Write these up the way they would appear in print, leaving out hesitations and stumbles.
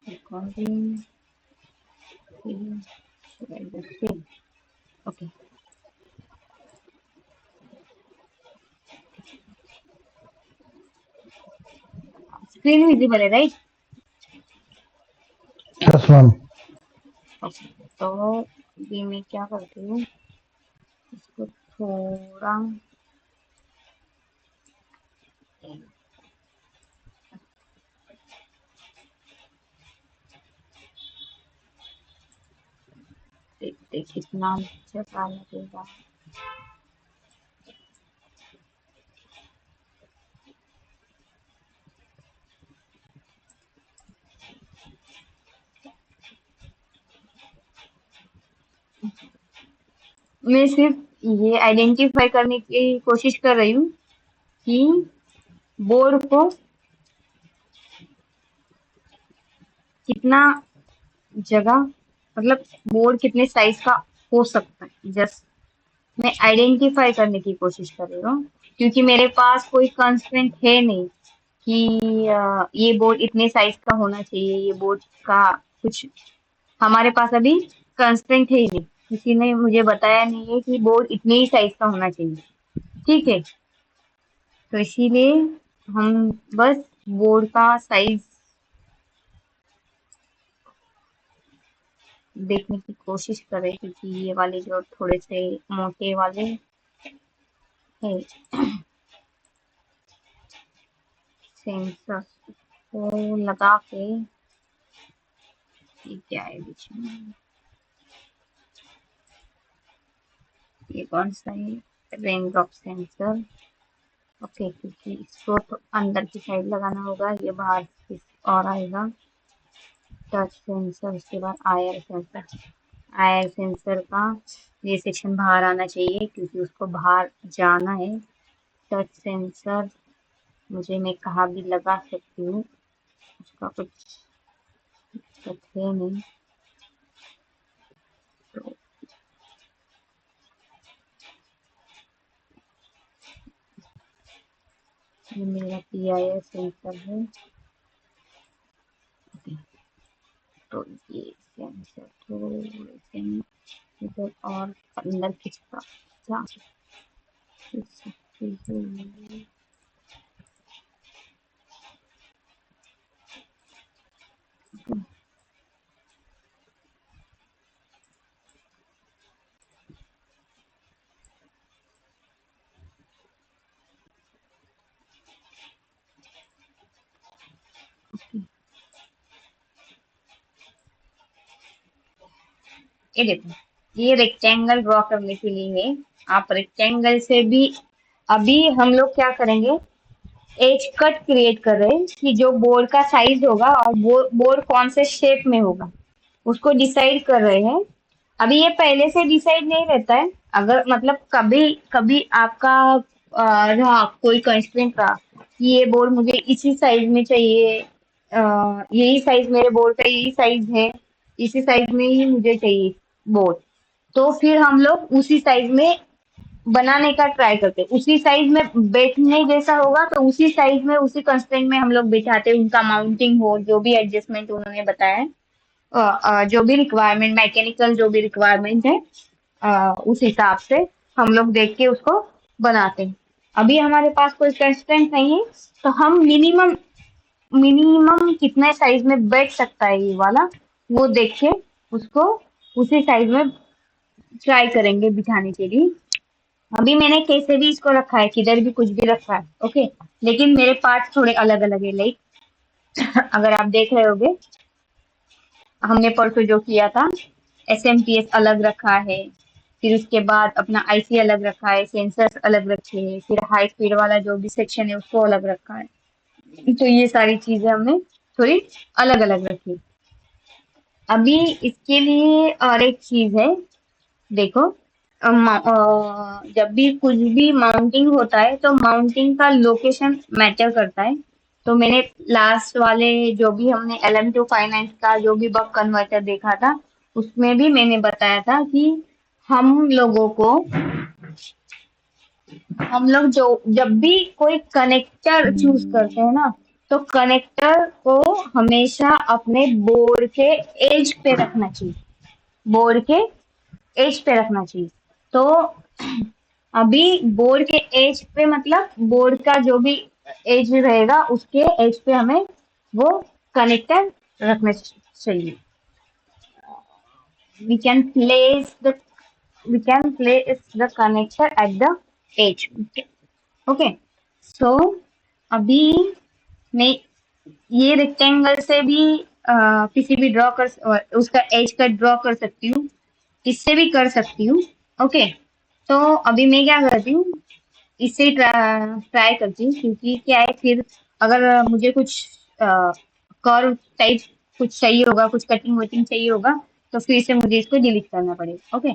Recording. Should I just save? Okay. Screen visible है, right? Yes, ma'am. Okay. तो अभी मैं क्या करती हूँ, इसको थोड़ा देखते कितना जगह लगेगा। मैं सिर्फ ये आइडेंटिफाई करने की कोशिश कर रही हूँ कि बोर्ड को कितना जगह, मतलब बोर्ड कितने साइज का हो सकता है। जस्ट मैं आइडेंटिफाई करने की कोशिश कर रही हूँ, क्योंकि मेरे पास कोई कंस्ट्रेंट है नहीं कि ये बोर्ड इतने साइज का होना चाहिए। ये बोर्ड का कुछ हमारे पास अभी कंस्ट्रेंट है ही नहीं, किसी ने मुझे बताया नहीं है कि बोर्ड इतने ही साइज का होना चाहिए। ठीक है, तो इसीलिए हम बस बोर्ड का साइज देखने की कोशिश कर रहे, क्योंकि ये वाले जो थोड़े से मोटे वाले है सेंसर को लगा के, ये क्या है बीच में, ये कौन सा है, रेन ड्रॉप सेंसर। ओके, क्योंकि इसको तो अंदर की साइड लगाना होगा, ये बाहर की और आएगा। टच सेंसर, उसके बाद आयर सेंसर। आयर सेंसर का ये सेक्शन बाहर आना चाहिए, क्योंकि उसको बाहर जाना है। टच सेंसर मुझे मैं कहाँ भी लगा सकती हूँ, उसका कुछ दिक्कत है नहीं। तो ये मेरा PIR सेंसर है। ओके, तो ये सेंसर थोड़े से इधर और अंदर खिंचता जा सकती हूँ। ये देखो, ये रेक्टेंगल ड्रॉ करने के लिए है। आप रेक्टेंगल से भी, अभी हम लोग क्या करेंगे, एज कट क्रिएट कर रहे हैं कि जो बोर्ड का साइज होगा और बोर्ड कौन से शेप में होगा उसको डिसाइड कर रहे हैं। अभी ये पहले से डिसाइड नहीं रहता है। अगर मतलब कभी कभी आपका रहा कोई कंस्ट्रेंट रहा कि ये बोर्ड मुझे इसी साइज में चाहिए, यही साइज मेरे बोर्ड का यही साइज है, इसी साइज में ही मुझे चाहिए बोर्ड, तो फिर हम लोग उसी साइज में बनाने का ट्राई करते हैं। उसी साइज में बैठने जैसा होगा तो उसी साइज में उसी कंस्ट्रेंट में हम लोग बिठाते हैं। उनका माउंटिंग हो, जो भी एडजस्टमेंट उन्होंने बताया है, जो भी रिक्वायरमेंट, मैकेनिकल जो भी रिक्वायरमेंट है, उस हिसाब से हम लोग देख के उसको बनाते हैं। अभी हमारे पास कोई कंस्ट्रेंट नहीं है, तो हम मिनिमम मिनिमम कितने साइज में बैठ सकता है ये वाला, वो देख के उसको उसी साइज में ट्राई करेंगे बिठाने के लिए। अभी मैंने कैसे भी इसको रखा है, किधर भी कुछ भी रखा है, ओके। लेकिन मेरे पार्ट्स थोड़े अलग अलग है, लाइक अगर आप देख रहे होगे, हमने परसों जो किया था, SMPS अलग रखा है, फिर उसके बाद अपना IC अलग रखा है, सेंसर्स अलग रखे हैं, फिर हाई स्पीड वाला जो भी सेक्शन है उसको अलग रखा है। तो ये सारी चीजें हमने थोड़ी अलग अलग रखी। अभी इसके लिए और एक चीज है, देखो, जब भी कुछ भी माउंटिंग होता है तो माउंटिंग का लोकेशन मैटर करता है। तो मैंने लास्ट वाले जो भी हमने LM2 फाइनेंस का जो भी बक कन्वर्टर देखा था, उसमें भी मैंने बताया था कि हम लोगों को, हम लोग जो जब भी कोई कनेक्टर चूज करते हैं ना, तो कनेक्टर को हमेशा अपने बोर्ड के एज पे रखना चाहिए, बोर्ड के एज पे रखना चाहिए। तो अभी बोर्ड के एज पे मतलब बोर्ड का जो भी एज रहेगा उसके एज पे हमें वो कनेक्टर रखना चाहिए। we can place the we can place the connector at the edge. Okay, okay. So अभी मैं ये रेक्टेंगल से भी किसी भी ड्रॉ कर उसका एज कट ड्रॉ कर सकती हूँ, इससे भी कर सकती हूँ। ओके, तो अभी मैं क्या करती हूँ, इससे ट्राई करती हूँ, क्योंकि क्या है फिर अगर मुझे कुछ कर्व टाइप कुछ चाहिए होगा, कुछ कटिंग वटिंग चाहिए होगा, तो फिर से मुझे इसको डिलीट करना पड़ेगा। ओके,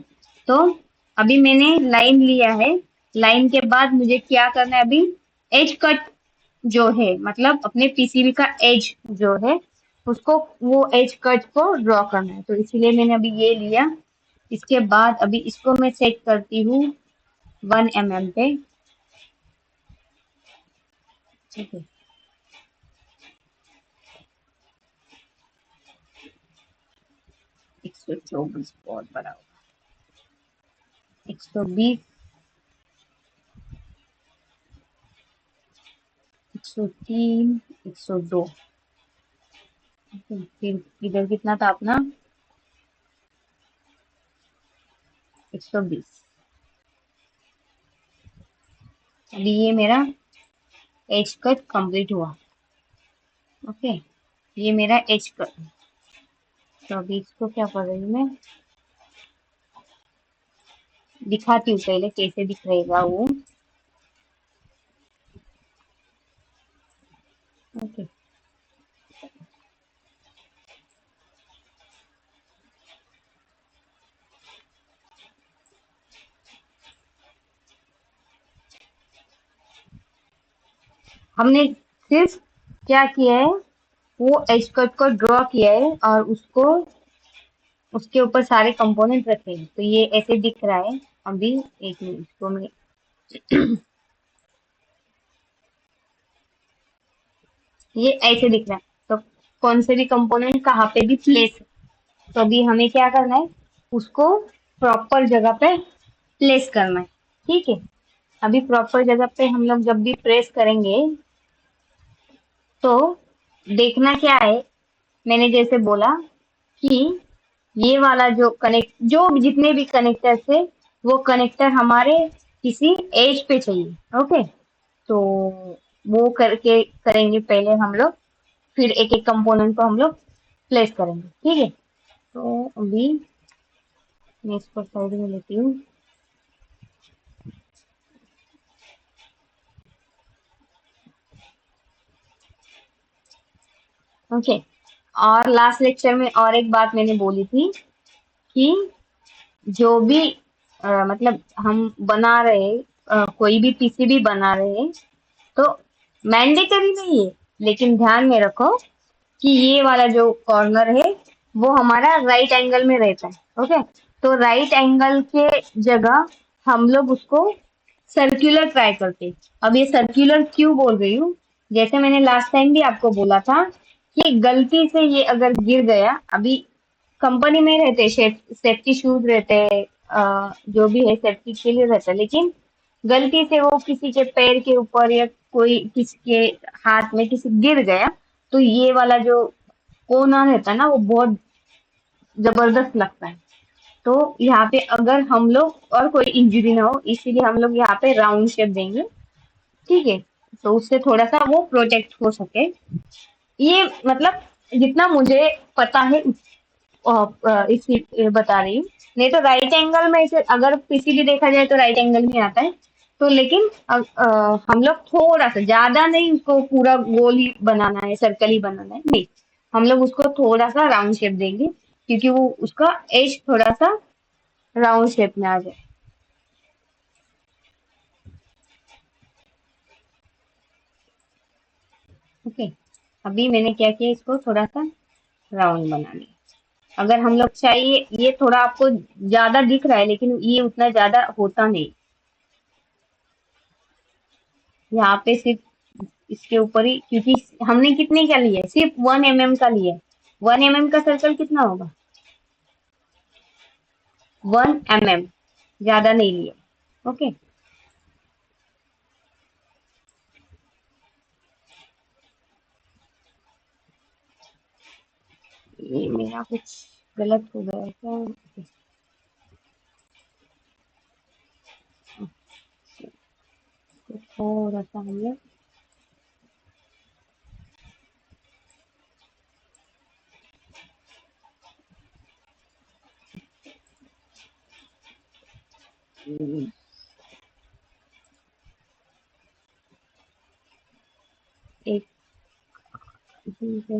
तो अभी मैंने लाइन लिया है, लाइन के बाद मुझे क्या करना है, अभी एज कट जो है मतलब अपने पीसीबी का एज जो है उसको, वो एज कट को ड्रॉ करना है, तो इसीलिए मैंने अभी ये लिया। इसके बाद अभी इसको मैं सेट करती हूँ 1 mm पे। ठीक है, 124 बहुत बड़ा होगा, 120, 103, 102। फिर इधर कितना था अपना, 120। अभी ये मेरा एज कट कंप्लीट हुआ। ओके, ये मेरा एज कट। तो अभी इसको क्या कर रही हूँ मैं, दिखाती हूँ पहले कैसे दिख रहेगा वो। ओके, हमने सिर्फ क्या किया है, वो एज कट को ड्रॉ किया है और उसको उसके ऊपर सारे कंपोनेंट रखे हैं, तो ये ऐसे दिख रहा है। अभी एक मिनट को मैं, ये ऐसे दिख रहा है, तो कौन से भी कंपोनेंट कहाँ पे भी प्लेस, तो अभी हमें क्या करना है, उसको प्रॉपर जगह पे प्लेस करना है। ठीक है, अभी प्रॉपर जगह पे हम लोग जब भी प्रेस करेंगे तो देखना क्या है, मैंने जैसे बोला कि ये वाला जो कनेक्ट, जो जितने भी कनेक्टर थे वो कनेक्टर हमारे किसी एज पे चाहिए। ओके, तो वो करके करेंगे पहले हम लोग, फिर एक एक कंपोनेंट को हम लोग प्लेस करेंगे। ठीक है, तो अभी मैं इसको साइड में लेती हूँ। ओके, और लास्ट लेक्चर में और एक बात मैंने बोली थी कि जो भी मतलब हम बना रहे, कोई भी पीसीबी बना रहे हैं, तो मैंडेटरी नहीं है, लेकिन ध्यान में रखो कि ये वाला जो कॉर्नर है वो हमारा राइट एंगल में रहता है। ओके, तो राइट एंगल के जगह हम लोग उसको सर्कुलर ट्राई करते हैं। अब ये सर्कुलर क्यों बोल रही हूँ, जैसे मैंने लास्ट टाइम भी आपको बोला था कि गलती से ये अगर गिर गया, अभी कंपनी में रहते सेफ्टी शूज रहते हैं, जो भी है सेफ्टी के लिए रहता है, लेकिन गलती से वो किसी के पैर के ऊपर या कोई किसी के हाथ में किसी गिर गया, तो ये वाला जो कोना रहता है ना वो बहुत जबरदस्त लगता है। तो यहाँ पे अगर हम लोग और कोई इंजरी ना हो, इसीलिए हम लोग यहाँ पे राउंड शेप देंगे। ठीक है, तो उससे थोड़ा सा वो प्रोटेक्ट हो सके। ये मतलब जितना मुझे पता है इसी बता रही हूँ। नहीं तो राइट एंगल में इसे अगर किसी भी देखा जाए तो राइट एंगल में आता है, तो लेकिन हम लोग थोड़ा सा, ज्यादा नहीं उसको पूरा गोल ही बनाना है, सर्कल ही बनाना है, नहीं, हम लोग उसको थोड़ा सा राउंड शेप देंगे, क्योंकि वो उसका एज थोड़ा सा राउंड शेप में आ जाए। ओके, अभी मैंने क्या किया, इसको थोड़ा सा राउंड बना लिया। अगर हम लोग चाहिए, ये थोड़ा आपको ज्यादा दिख रहा है लेकिन ये उतना ज्यादा होता नहीं, यहाँ पे सिर्फ इसके ऊपर ही, क्योंकि हमने कितने का लिया है, सिर्फ 1 mm का लिया है। 1 mm का सर्कल कितना होगा? 1 mm, ज्यादा नहीं लिया। ओके, ये मेरा कुछ गलत हो गया है क्या? तो थोड़ा सा हम लोग एक, ठीक है,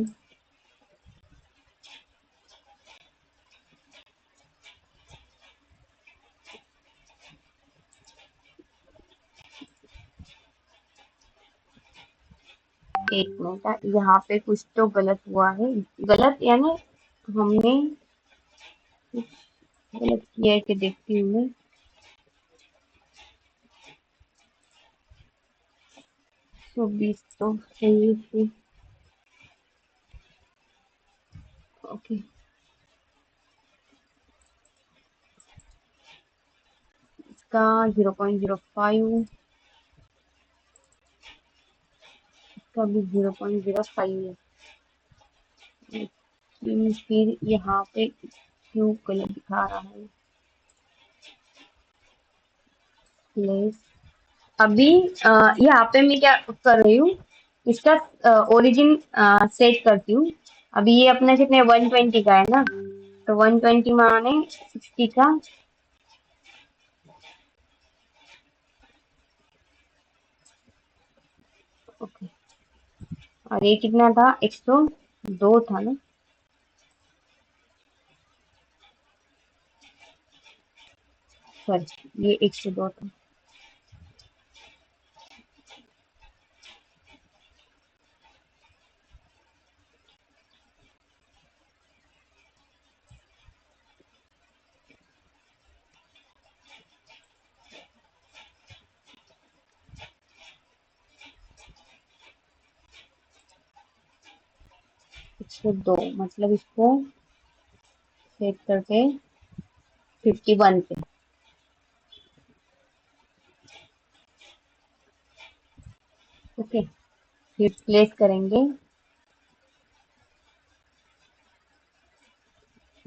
एक मिनट, यहाँ पे कुछ तो गलत हुआ है। गलत यानी हमने कुछ गलत किया है कि देखती हूँ मैं। 120 तो सही थी। ओके, इसका 0.05, इसका भी 0.05 है। लेकिन फिर यहाँ पे क्यों गलत दिखा रहा है? प्लेस, अभी यहाँ पे मैं क्या कर रही हूँ, इसका ओरिजिन सेट करती हूँ। अभी ये अपना कितने 120 का है ना, तो 120 माने 60 का। ओके, और ये कितना था? 102 था ना? सॉरी, ये 102 था। 102 मतलब इसको सेट करके 51 पे। ओके, फिर प्लेस करेंगे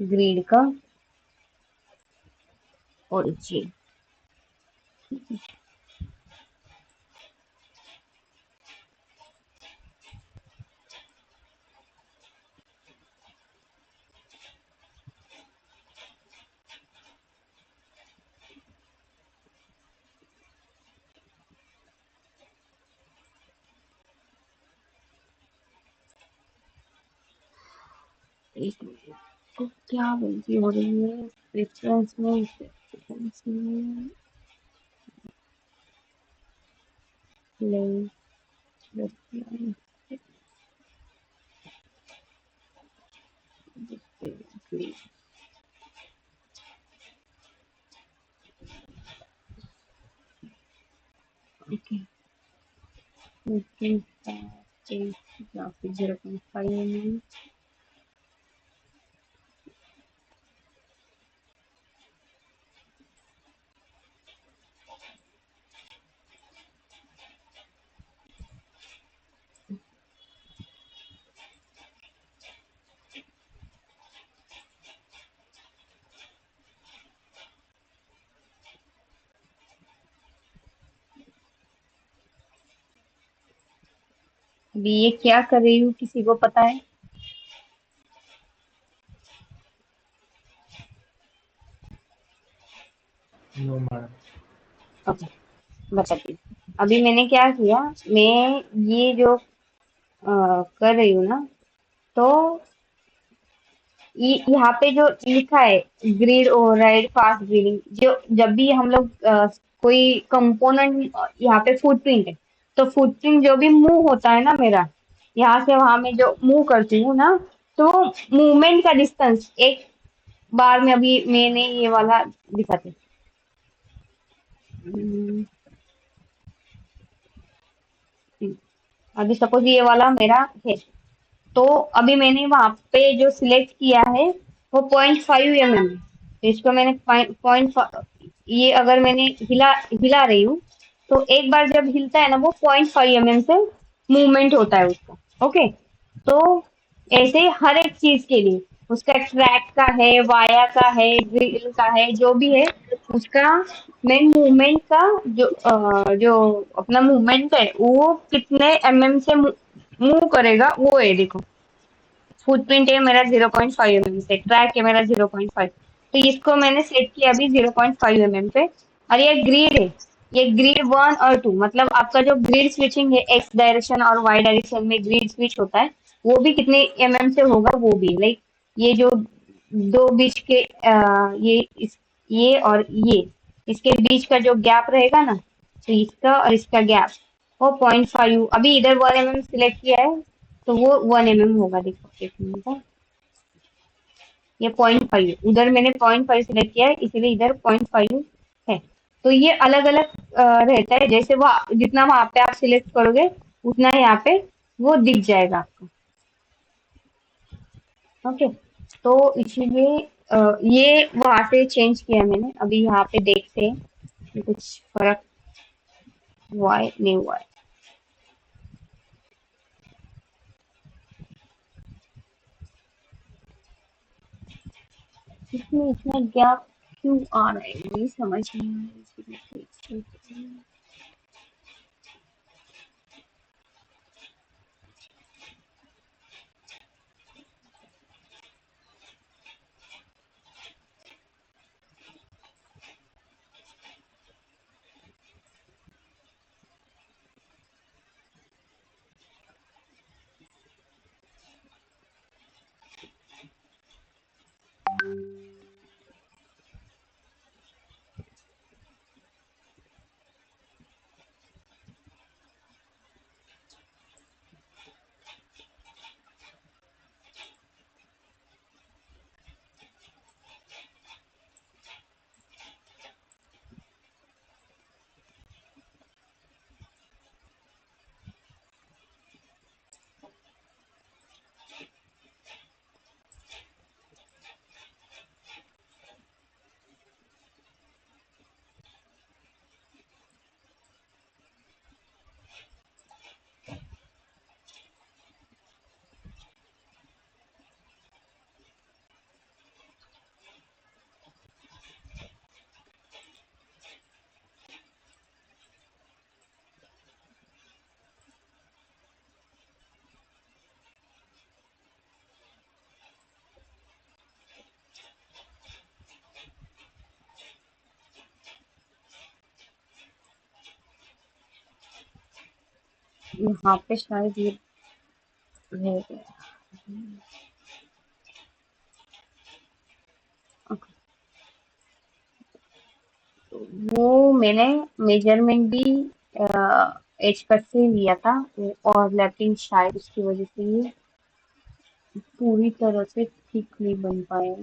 ग्रिड का ओरिजिन। एक मिनट, तो क्या गलती हो रही है? रेफरेंस में place reference grid. Okay, okay, या फिर 0.5 mm। अभी ये क्या कर रही हूँ, किसी को पता है? No madam. ओके, बताती हूँ। अभी मैंने क्या किया, मैं ये जो कर रही हूँ ना, तो यहाँ पे जो लिखा है ग्रिड ओवरराइड फास्ट ग्रिडिंग, जो जब भी हम लोग कोई कंपोनेंट, यहाँ पे फुटप्रिंट है, तो फुटप्रिंट जो भी मूव होता है ना मेरा, यहाँ से वहां में जो मूव करती हूँ ना, तो मूवमेंट का डिस्टेंस एक बार में, अभी मैंने ये वाला दिखाती हूँ। अभी सपोज ये वाला मेरा है, तो अभी मैंने वहां पे जो सिलेक्ट किया है वो 0.5 mm है, तो इसको मैंने पॉइंट, ये अगर मैंने हिला हिला रही हूँ, तो एक बार जब हिलता है ना वो 0.5 mm से मूवमेंट होता है उसका। ओके, तो ऐसे ही हर एक चीज के लिए, उसका ट्रैक का है, वाया का है, ग्रिल का है, जो भी है उसका मेन मूवमेंट का जो अपना मूवमेंट है वो कितने से मूव करेगा वो है, देखो। फुटप्रिंट है मेरा 0.5 mm से, ट्रैक है मेरा 0.5, तो इसको मैंने सेट किया अभी 0.5 mm पे। और ये ग्रिड है, ये ग्रिड 1 और 2, मतलब आपका जो ग्रिड स्विचिंग है एक्स डायरेक्शन और वाई डायरेक्शन में ग्रिड स्विच होता है, वो भी कितने से होगा वो भी, लाइक ये जो दो बीच के ये और ये, इसके बीच का जो गैप रहेगा ना, तो इसका और इसका गैप वो 0.5, अभी इधर 1 mm सिलेक्ट किया है, तो वो 1 mm होगा, देखो एक मिनट। ये 0.5, उधर मैंने 0.5 सिलेक्ट किया है इसीलिए इधर 0.5 है। तो ये अलग अलग रहता है, जैसे वो जितना वहां पे आप सिलेक्ट करोगे उतना यहाँ पे वो दिख जाएगा आपको। ओके, तो इसीलिए ये वहां से चेंज किया मैंने, अभी यहाँ पे देखते हैं कि कुछ फर्क हुआ है नहीं हुआ है। इसमें इतना गैप क्यों आ रहा है मुझे समझ नहीं आ रहा है। यहाँ पे शायद ये रह गया। वो मैंने मेजरमेंट भी एज कट से लिया था, और लैपिंग शायद उसकी वजह से ये पूरी तरह से ठीक नहीं बन पाया।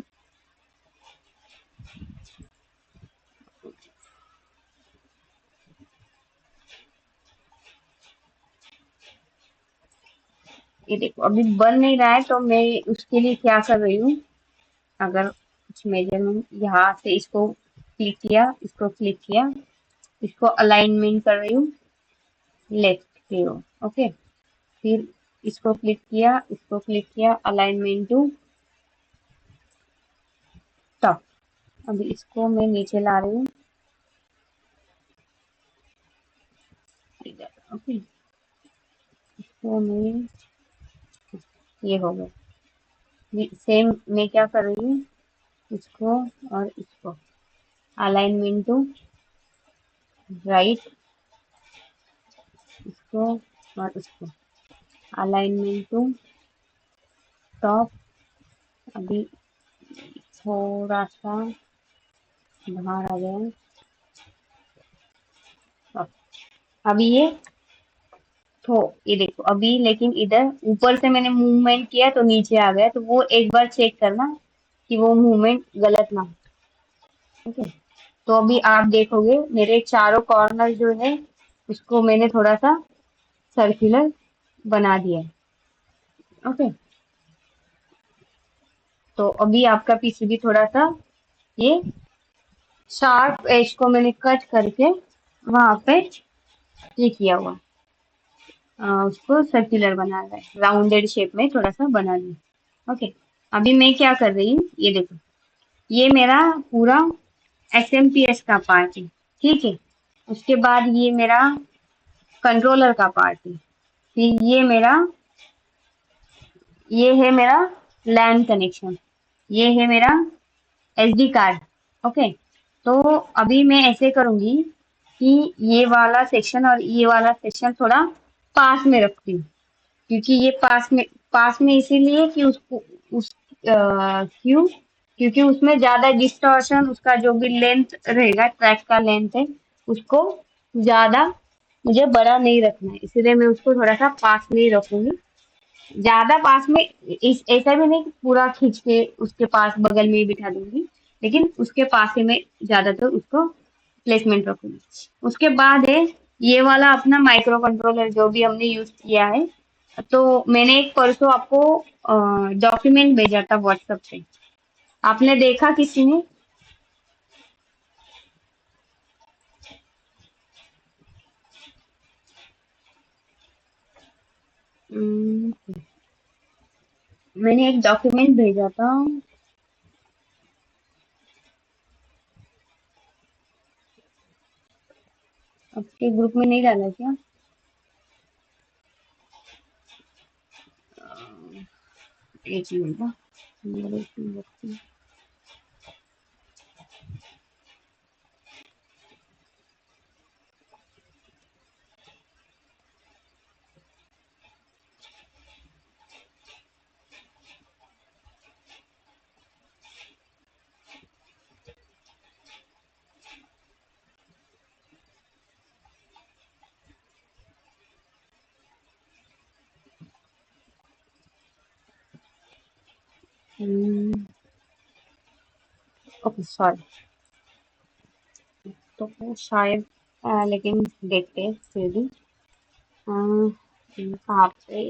ये देखो अभी बन नहीं रहा है, तो मैं उसके लिए क्या कर रही हूँ, अगर कुछ मेजरमेंट यहाँ से इसको क्लिक किया, इसको क्लिक किया, इसको अलाइनमेंट कर रही हूँ लेफ्ट की ओर। ओके, फिर इसको क्लिक किया, इसको क्लिक किया, अलाइनमेंट टू टॉप। अभी इसको मैं नीचे ला रही हूँ इधर। ओके, तो मैं ये हो गया सेम। मैं क्या कर रही हूँ, इसको और इसको अलाइनमेंट टू राइट, इसको और इसको अलाइनमेंट टू टॉप। अभी थोड़ा सा बाहर आ गया। top। अभी ये तो ये देखो अभी, लेकिन इधर ऊपर से मैंने मूवमेंट किया तो नीचे आ गया, तो वो एक बार चेक करना कि वो मूवमेंट गलत ना हो। ठीक है, तो अभी आप देखोगे मेरे चारों कॉर्नर जो है उसको मैंने थोड़ा सा सर्कुलर बना दिया है। ओके, तो अभी आपका पीसीबी थोड़ा सा ये शार्प एज को मैंने कट करके वहां पे ये किया हुआ, उसको सर्कुलर बना रहा है, राउंडेड शेप में थोड़ा सा बना दिया। ओके, अभी मैं क्या कर रही हूँ, ये देखो, ये मेरा पूरा XMPS का पार्ट है, ठीक है। उसके बाद ये मेरा कंट्रोलर का पार्ट है, फिर ये है मेरा लैन कनेक्शन, ये है मेरा SD कार्ड। ओके, तो अभी मैं ऐसे करूंगी कि ये वाला सेक्शन और ये वाला सेक्शन थोड़ा पास में रखती हूँ, क्योंकि ये पास में इसीलिए कि उसको उस क्यों, क्योंकि उसमें ज्यादा डिस्टॉर्शन, उसका जो भी लेंथ रहेगा, ट्रैक का लेंथ है, उसको ज्यादा मुझे बड़ा नहीं रखना है, इसलिए मैं उसको थोड़ा सा पास में ही रखूंगी। ज्यादा पास में, इस ऐसा भी नहीं कि पूरा खींच के उसके पास बगल में ही बिठा दूंगी, लेकिन उसके पास ही मैं ज्यादातर उसको प्लेसमेंट रखूंगी। उसके बाद है ये वाला अपना माइक्रो कंट्रोलर जो भी हमने यूज किया है। तो मैंने एक परसों आपको डॉक्यूमेंट भेजा था व्हाट्सएप पे, आपने देखा किसी ने? हम्म, मैंने एक डॉक्यूमेंट भेजा था, आपके ग्रुप में नहीं डाला क्या? एक मिनट ना, मेरे इसमें ओके सॉरी, तो वो शायद लेकिन देखते हैं फिर भी। कहाँ पे,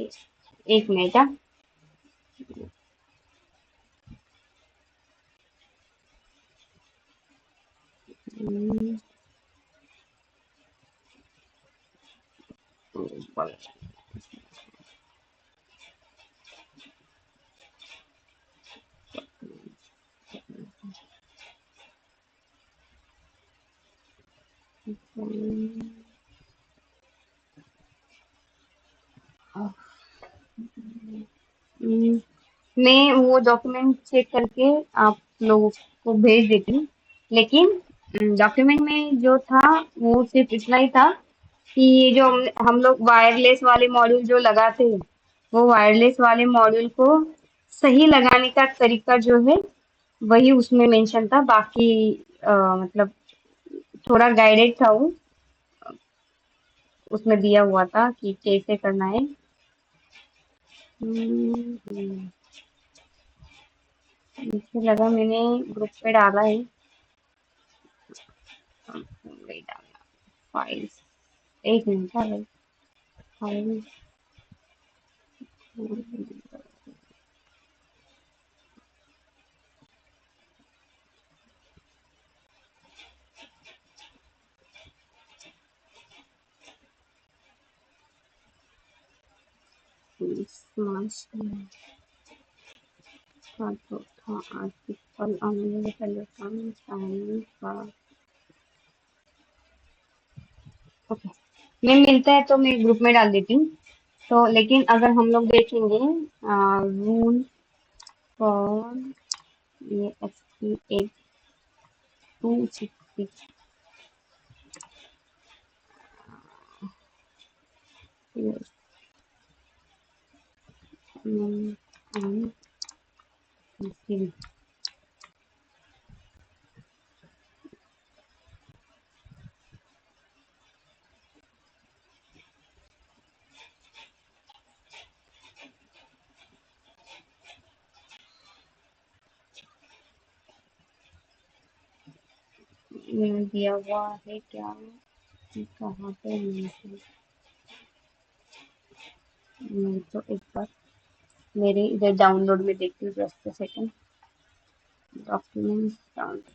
एक मिनट हाँ। हम्म, हम्म, मैं वो डॉक्यूमेंट चेक करके आप लोगों को भेज देती हूँ, लेकिन डॉक्यूमेंट में जो था वो सिर्फ इतना ही था कि ये जो हम लोग वायरलेस वाले मॉड्यूल जो लगाते हैं, वो वायरलेस वाले मॉड्यूल को सही लगाने का तरीका जो है वही उसमें मेंशन था, बाकी मतलब थोड़ा गाइडेड था वो, उसमें दिया हुआ था कि कैसे करना है। मुझे लगा मैंने ग्रुप पे डाला है, नहीं डाला। फाइल्स, एक मिनट है भाई, फाइल मार्च का चौथा आर्टिकल अमेरिकन टेलीग्राम चैनल का। ओके, मैं मिलता है तो मैं ग्रुप में डाल देती हूँ। तो लेकिन अगर हम लोग देखेंगे रूल फॉर ये एस पी 8266, दिया हुआ है क्या, कहाँ पे है? तो एक बार मेरे इधर डाउनलोड में देखती हूँ, जस्ट सेकंड। Documents download.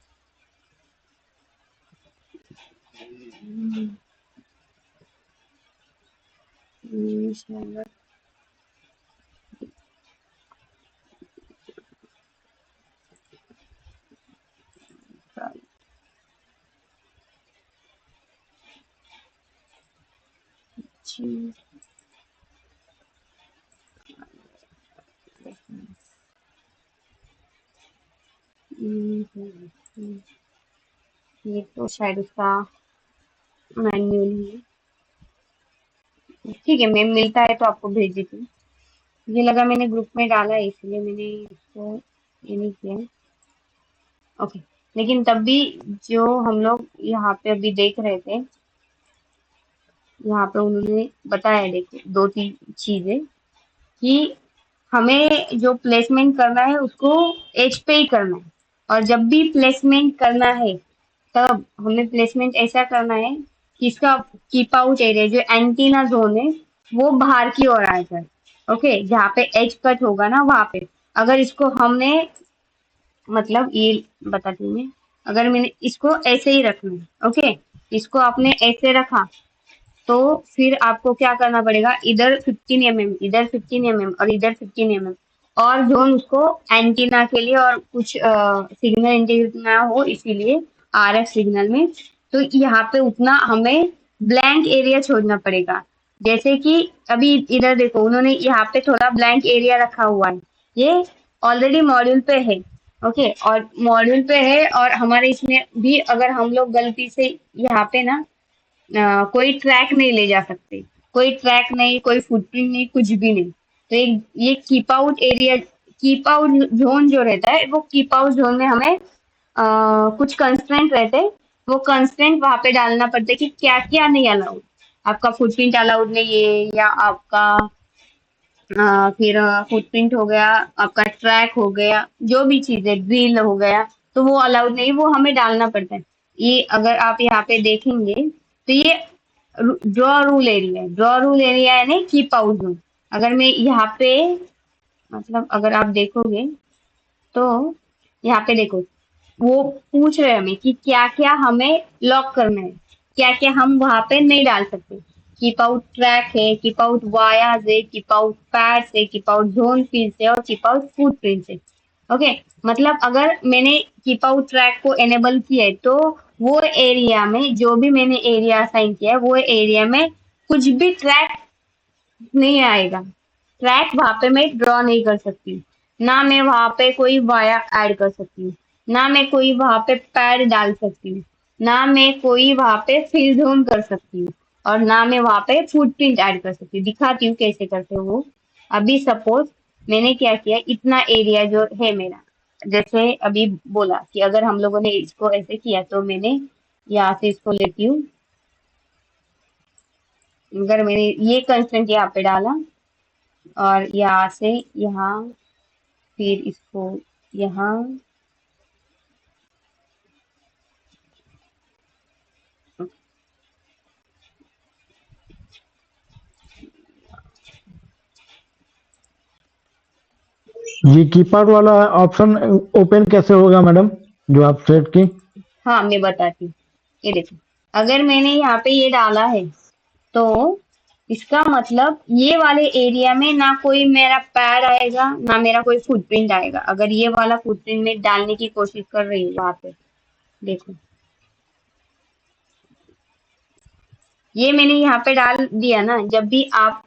ये तो शायद उसका मैन्युअल है। ठीक है, मैं मिलता है तो आपको भेज देती हूँ। मुझे लगा मैंने ग्रुप में डाला है इसलिए मैंने इसको ये नहीं किया। ओके, लेकिन तब भी जो हम लोग यहाँ पे अभी देख रहे थे, यहाँ पे उन्होंने बताया, देखो दो तीन चीजें कि हमें जो प्लेसमेंट करना है उसको एज पे ही करना है। और जब भी प्लेसमेंट करना है तब हमें प्लेसमेंट ऐसा करना है कि इसका कीप आउट एरिया जो एंटीना जोन है वो बाहर की ओर आ जाए। ओके, जहाँ पे एज कट होगा ना वहां पे अगर इसको हमने, मतलब ये बताती हूँ मैं, अगर मैंने इसको ऐसे ही रखना है, ओके, इसको आपने ऐसे रखा तो फिर आपको क्या करना पड़ेगा, इधर 15 mm, इधर 15 mm और इधर 15 mm, और जोन उसको एंटीना के लिए और कुछ सिग्नल एंटीना हो इसीलिए आरएफ सिग्नल में, तो यहाँ पे उतना हमें ब्लैंक एरिया छोड़ना पड़ेगा। जैसे कि अभी इधर देखो उन्होंने यहाँ पे थोड़ा ब्लैंक एरिया रखा हुआ है, ये ऑलरेडी मॉड्यूल पे है। ओके, और मॉड्यूल पे है और हमारे इसमें भी अगर हम लोग गलती से यहाँ पे ना कोई ट्रैक नहीं ले जा सकते, कोई ट्रैक नहीं, कोई फुटप्रिंट नहीं, कुछ भी नहीं। तो एक ये keep out area, keep out zone जो रहता है वो कीप आउट जोन में हमें कुछ कंस्ट्रेंट रहते हैं, वो कंस्ट्रेंट वहां पे डालना पड़ता है कि क्या क्या नहीं अलाउड। आपका फुटप्रिंट अलाउड नहीं है, या आपका फिर फुटप्रिंट हो गया, आपका ट्रैक हो गया, जो भी चीज है, ड्रिल हो गया, तो वो अलाउड नहीं, वो हमें डालना पड़ता है। ये अगर आप यहाँ पे देखेंगे तो ये ड्रॉ रूल एरिया है, ड्रॉ रूल एरिया है नहीं कीप आउट जोन। अगर मैं यहाँ पे, मतलब अगर आप देखोगे तो यहाँ पे देखो वो पूछ रहे हैं हमें कि क्या क्या हमें लॉक करना है, क्या क्या हम वहां पे नहीं डाल सकते। कीप आउट ट्रैक है, कीप आउट वायाज है, कीप आउट पैड्स है, कीप आउट जोन फील्ड है और कीप आउट फुटप्रिंट्स है। ओके, मतलब अगर मैंने कीप आउट ट्रैक को एनेबल किया है तो वो एरिया में जो भी मैंने एरिया असाइन किया है वो एरिया में कुछ भी ट्रैक नहीं आएगा। ट्रैक वहां पे मैं ड्रॉ नहीं कर सकती हूँ, ना मैं वहां पे कोई वाया ऐड कर सकती हूँ, ना मैं कोई वहां पे पैड डाल सकती हूँ, ना मैं कोई वहां पे फिल जोन कर सकती हूँ, और ना मैं वहां पे फुटप्रिंट ऐड कर सकती हूँ। दिखाती हूँ कैसे करते हो वो। अभी सपोज मैंने क्या किया, इतना एरिया जो है मेरा, जैसे अभी बोला कि अगर हम लोगों ने इसको ऐसे किया तो मैंने यहाँ से इसको लेती हूँ, अगर मैंने ये कंस्टेंट यहाँ पे डाला और यहाँ से यहाँ, फिर इसको यहाँ, ये कीपैड वाला ऑप्शन ओपन कैसे होगा मैडम, जो आप सेट की? हाँ मैं बताती हूँ। ये देखो, अगर मैंने यहाँ पे ये डाला है तो इसका मतलब ये वाले एरिया में ना कोई मेरा पैर आएगा ना मेरा कोई फुटप्रिंट आएगा। अगर ये वाला फुटप्रिंट में डालने की कोशिश कर रही हूँ वहां पे, देखो ये मैंने यहाँ पे डाल दिया ना, जब भी आप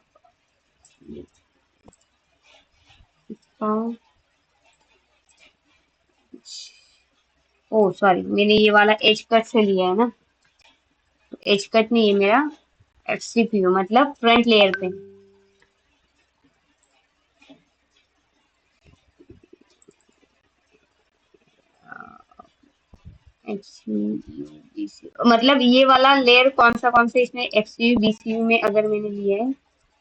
ओ सॉरी, मैंने ये वाला एज कट से लिया है ना, एज कट नहीं है मेरा, सीपीयू मतलब फ्रंट लेयर पे। XUVCU मतलब ये वाला लेयर कौन सा इसमें XUVCU में अगर मैंने लिया है,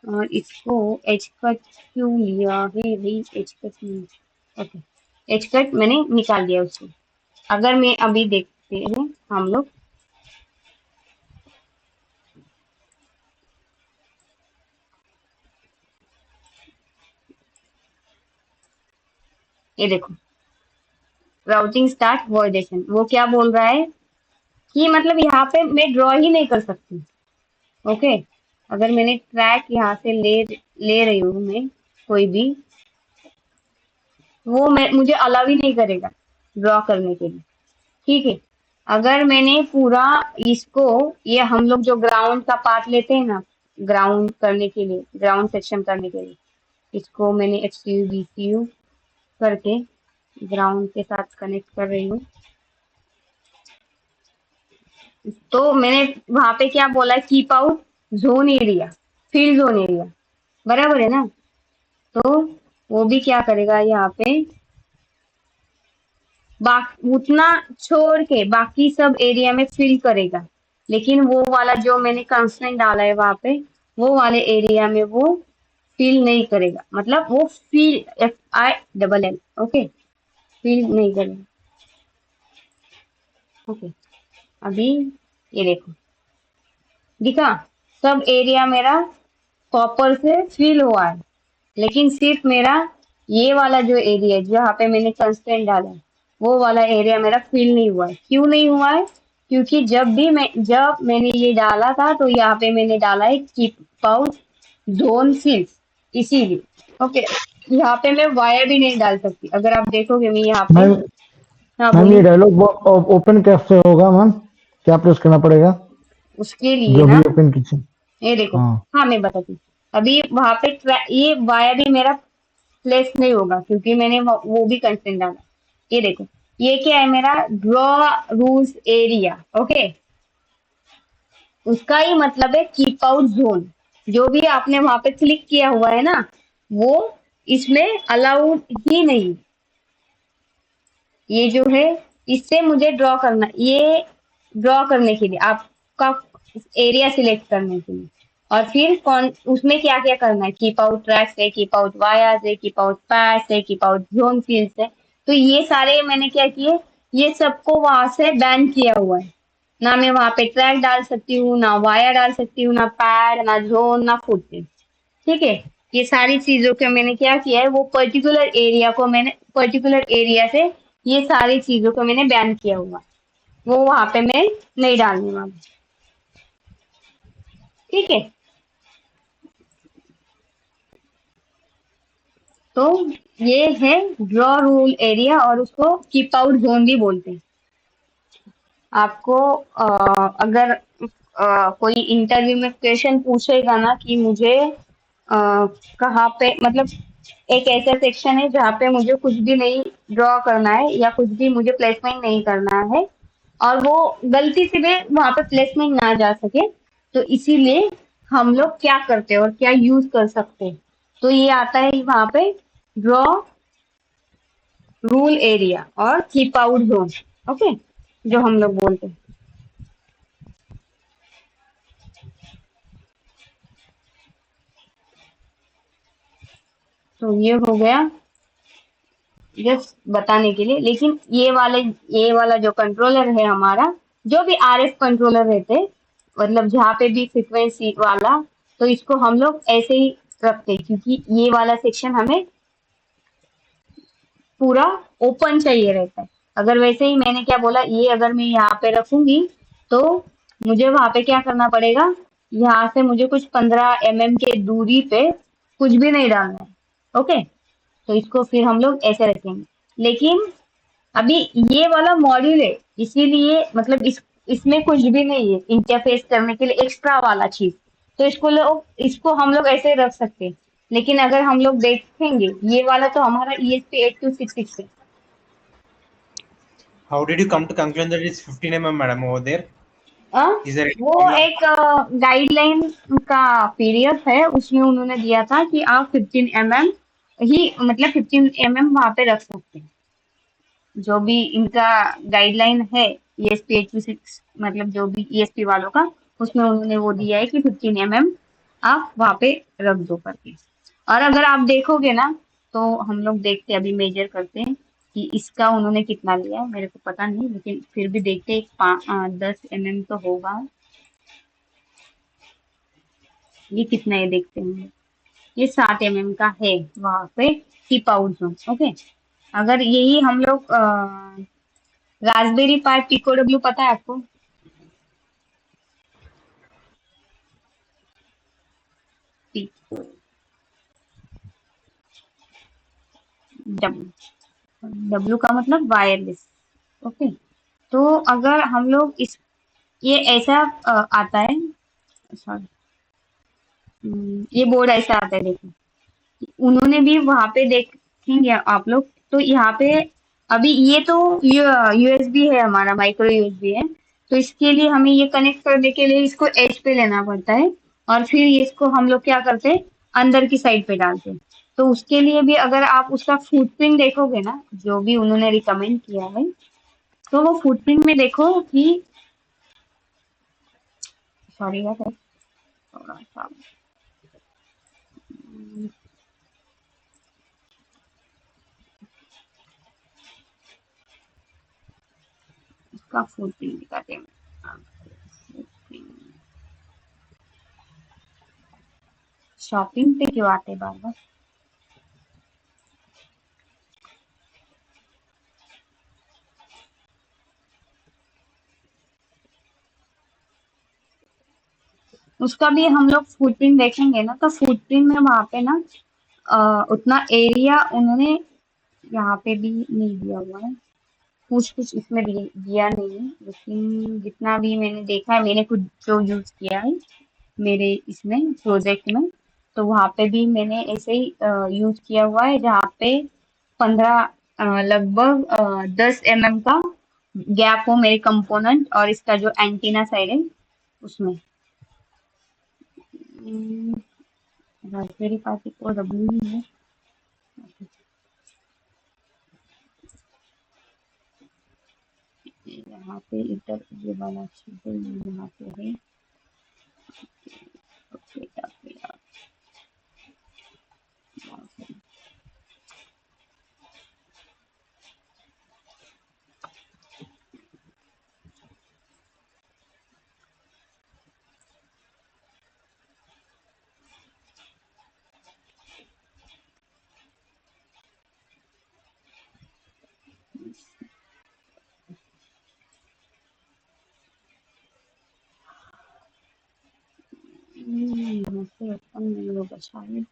और इसको एच कट क्यों लिया है भाई, एच कट नहीं, ओके, एच कट मैंने निकाल दिया उसको। अगर मैं अभी देखते हैं हम लोग, ये देखो, राउटिंग स्टार्ट वॉइडेशन, वो क्या बोल रहा है कि मतलब यहाँ पे मैं ड्रॉ ही नहीं कर सकती। ओके, अगर मैंने ट्रैक यहाँ से ले रही हूँ मैं कोई भी, वो मैं मुझे अलाउ ही नहीं करेगा ड्रॉ करने के लिए। ठीक है, अगर मैंने पूरा इसको, ये हम लोग जो ग्राउंड का पार्ट लेते हैं ना, ग्राउंड करने के लिए, ग्राउंड सेक्शन करने के लिए, इसको मैंने HCU BCU करके ग्राउंड के साथ कनेक्ट कर रही हूँ। तो मैंने वहां पे क्या बोला, keep out zone area, field zone area, बराबर है ना। तो वो भी क्या करेगा यहाँ पे, उतना छोड़ के बाकी सब एरिया में फिल करेगा, लेकिन वो वाला जो मैंने कंस्ट्रेंट डाला है वहां पे, वो वाले एरिया में वो फिल नहीं करेगा, मतलब वो फिल, FILL, ओके, फिल नहीं करेगा। ओके, अभी ये देखो, दिखा, सब एरिया मेरा कॉपर से फिल हुआ है, लेकिन सिर्फ मेरा ये वाला जो एरिया है जहाँ पे मैंने कंस्ट्रेंट डाला है, वो वाला एरिया मेरा फिल नहीं हुआ है। क्यों नहीं हुआ है? क्योंकि जब मैंने ये डाला था तो यहाँ पे मैंने डाला है कीप आउट जोन सिल्स, इसीलिए। ओके, यहाँ पे मैं वायर भी नहीं डाल सकती, अगर आप देखोगे मैं यहाँ पे। मैम, हाँ मैम ये बोलिए। डायलॉग ओपन कैसे होगा मैम? क्या प्रेस करना पड़ेगा उसके लिए जो ना, भी ओपन कीजिए? ये देखो, हाँ। हाँ मैं बताती हूँ। अभी वहां पे ये वायर भी मेरा प्लेस नहीं होगा क्योंकि मैंने वो भी कंस्ट्रेंट डाला। ये देखो, ये क्या है मेरा, ड्रॉ रूल्स एरिया। ओके, उसका ही मतलब है कीप आउट जोन। जो भी आपने वहां पे क्लिक किया हुआ है ना, वो इसमें अलाउड ही नहीं। ये जो है, इससे मुझे ड्रॉ करना, ये ड्रॉ करने के लिए आपका एरिया सिलेक्ट करने के लिए, और फिर कौन उसमें क्या क्या करना है, कीप आउट ट्रैक से, कीप आउट वाया से, कीप आउट पैच से, कीप आउट जोन फील्ड से। तो ये सारे मैंने क्या किए, ये सबको वहां से बैन किया हुआ है। ना मैं वहां पे ट्रैक डाल सकती हूँ, ना वाया डाल सकती हूँ, ना पैड, ना जोन, ना फुट। ठीक है, ये सारी चीजों का मैंने क्या किया है, वो पर्टिकुलर एरिया को मैंने, पर्टिकुलर एरिया से ये सारी चीजों को मैंने बैन किया हुआ, वो वहां पे मैं नहीं डालने वाली। ठीक है, तो ये है ड्रॉ रूल एरिया, और उसको कीप आउट जोन भी बोलते हैं। आपको अगर कोई इंटरव्यू में क्वेश्चन पूछेगा ना कि मुझे कहाँ पे, मतलब एक ऐसा सेक्शन है जहाँ पे मुझे कुछ भी नहीं ड्रॉ करना है या कुछ भी मुझे प्लेसमेंट नहीं करना है, और वो गलती से भी वहां पे प्लेसमेंट ना जा सके, तो इसीलिए हम लोग क्या करते हैं और क्या यूज कर सकते हैं, तो ये आता है वहां पे ड्रॉ रूल एरिया और कीप आउट जोन। ओके, जो हम लोग बोलते हैं। तो ये हो गया जस्ट बताने के लिए। लेकिन ये वाला जो कंट्रोलर है हमारा, जो भी RF कंट्रोलर रहते हैं, मतलब जहाँ पे भी फ्रिक्वेंसी वाला, तो इसको हम लोग ऐसे ही रखते हैं क्योंकि ये वाला सेक्शन हमें पूरा ओपन चाहिए रहता है। अगर वैसे ही मैंने क्या बोला, ये अगर मैं यहाँ पे रखूंगी तो मुझे वहां पे क्या करना पड़ेगा, यहाँ से मुझे कुछ 15 mm के दूरी पे कुछ भी नहीं डालना है। ओके, तो इसको फिर हम लोग ऐसे रखेंगे। लेकिन अभी ये वाला मॉड्यूल है, इसीलिए मतलब इसमें कुछ भी नहीं है इंटरफेस करने के लिए एक्स्ट्रा वाला चीज, तो इसको हम लोग ऐसे रख सकते हैं। लेकिन अगर हम लोग देखेंगे, ये वाला तो हमारा ESP8266 है। How did you come to conclusion that it's 15 mm, madam, over there? A, Is there any वो problem? एक गाइडलाइन का पीडीएफ है, उसमें उन्होंने दिया था कि आप 15 mm ही, मतलब 15 mm वहां पे रख सकते हैं। जो भी इनका गाइडलाइन है ESP8266, मतलब जो भी ESP वालों का, उसमें उन्होंने वो दिया है कि 15 mm आप वहां पे रख दो करके। और अगर आप देखोगे ना, तो हम लोग देखते अभी मेजर करते हैं कि इसका उन्होंने कितना लिया है, मेरे को पता नहीं, लेकिन फिर भी देखते हैं 10 mm तो होगा। ये कितना है देखते हैं, ये 60 mm का है वहां पे कीप आउट जोन। ओके, अगर यही हम लोग रास्पबेरी पाई पिको डब्ल्यू पता है आपको? डब्ल्यू का मतलब वायरलेस। ओके, तो अगर हम लोग इस ये ऐसा आता है, सॉरी, ये बोर्ड ऐसा आता है, देखो उन्होंने भी वहां पे देखेंगे आप लोग, तो यहाँ पे अभी ये तो यूएसबी है, हमारा माइक्रो यूएसबी है, तो इसके लिए हमें ये कनेक्ट करने के लिए इसको एज पे लेना पड़ता है, और फिर इसको हम लोग क्या करते हैं, अंदर की साइड पे डालते हैं। तो उसके लिए भी अगर आप उसका फुटप्रिंट देखोगे ना, जो भी उन्होंने रिकमेंड किया है, तो वो फुटप्रिंट में देखो कि, सॉरी यार, थोड़ा सा इसका फुटप्रिंट दिखाते हैं। शॉपिंग पे क्यों आते बार बार? उसका भी हम लोग फुटप्रिंट देखेंगे ना, तो फुटप्रिंट में वहां पे ना उतना एरिया उन्होंने यहाँ पे भी नहीं दिया हुआ है, कुछ कुछ इसमें दिया नहीं है, लेकिन जितना भी मैंने देखा है, मैंने खुद जो यूज किया है मेरे इसमें प्रोजेक्ट में, तो वहां पे भी मैंने ऐसे ही यूज किया हुआ है, जहाँ पे 15 लगभग 10 mm का गैप हो मेरे कंपोनेंट और इसका जो एंटीना साइड है उसमें। रास्पबेरी पाई को डब्ल्यू ही है। यहाँ पे इधर ये वाला चीज है, ये यहाँ पे है। Okay, okay, okay. यहाँ से ओपन नहीं होगा शायद।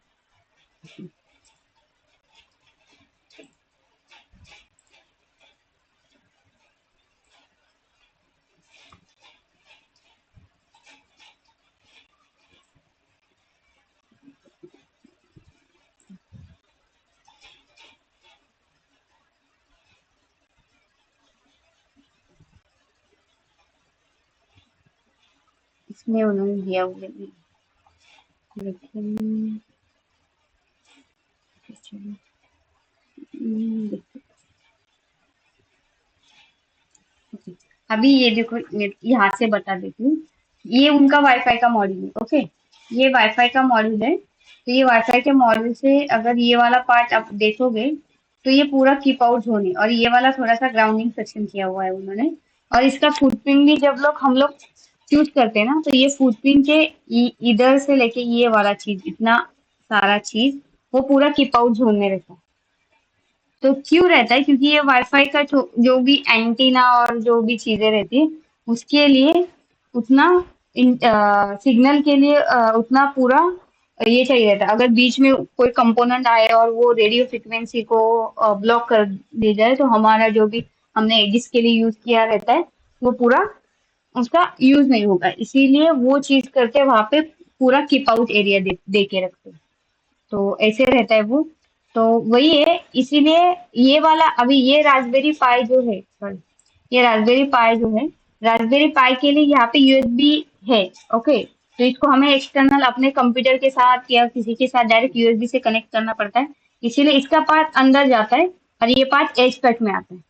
इसमें उन्होंने दिया हुआ है, लेकिन चलो, देखते हैं। ओके, अभी ये देखो, यहाँ से बता देती हूँ, ये उनका वाईफाई का मॉड्यूल है। ओके, ये वाईफाई का मॉड्यूल है, तो ये वाईफाई के मॉड्यूल से अगर ये वाला पार्ट आप देखोगे, तो ये पूरा कीप आउट जोन है, और ये वाला थोड़ा सा ग्राउंडिंग सेक्शन किया हुआ है उन्होंने, और इसका फुटप्रिंट भी जब लोग हम लोग चूज करते हैं ना, तो ये फुटप्रिंट के इधर से लेके ये वाला चीज, इतना सारा चीज वो पूरा कीप आउट जोन में रहता है। तो क्यों रहता है? क्योंकि ये वाईफाई का जो भी एंटीना और जो भी चीजें रहती है, उसके लिए उतना सिग्नल के लिए उतना पूरा ये चाहिए रहता है। अगर बीच में कोई कंपोनेंट आए और वो रेडियो फ्रिक्वेंसी को ब्लॉक कर दे जाए, तो हमारा जो भी हमने जिसके लिए यूज किया रहता है, वो पूरा उसका यूज नहीं होगा। इसीलिए वो चीज करके वहां पे पूरा कीप आउट एरिया दे के रखते हैं। तो ऐसे रहता है वो। तो वही है, इसीलिए ये वाला अभी ये रास्पबेरी पाई जो है, सॉरी, ये रास्पबेरी पाई जो है, रास्पबेरी पाई के लिए यहाँ पे यूएसबी है। ओके, तो इसको हमें एक्सटर्नल अपने कंप्यूटर के साथ या किसी के साथ डायरेक्ट यूएसबी से कनेक्ट करना पड़ता है, इसीलिए इसका पार्ट अंदर जाता है, और ये पार्ट एज कट में आता है,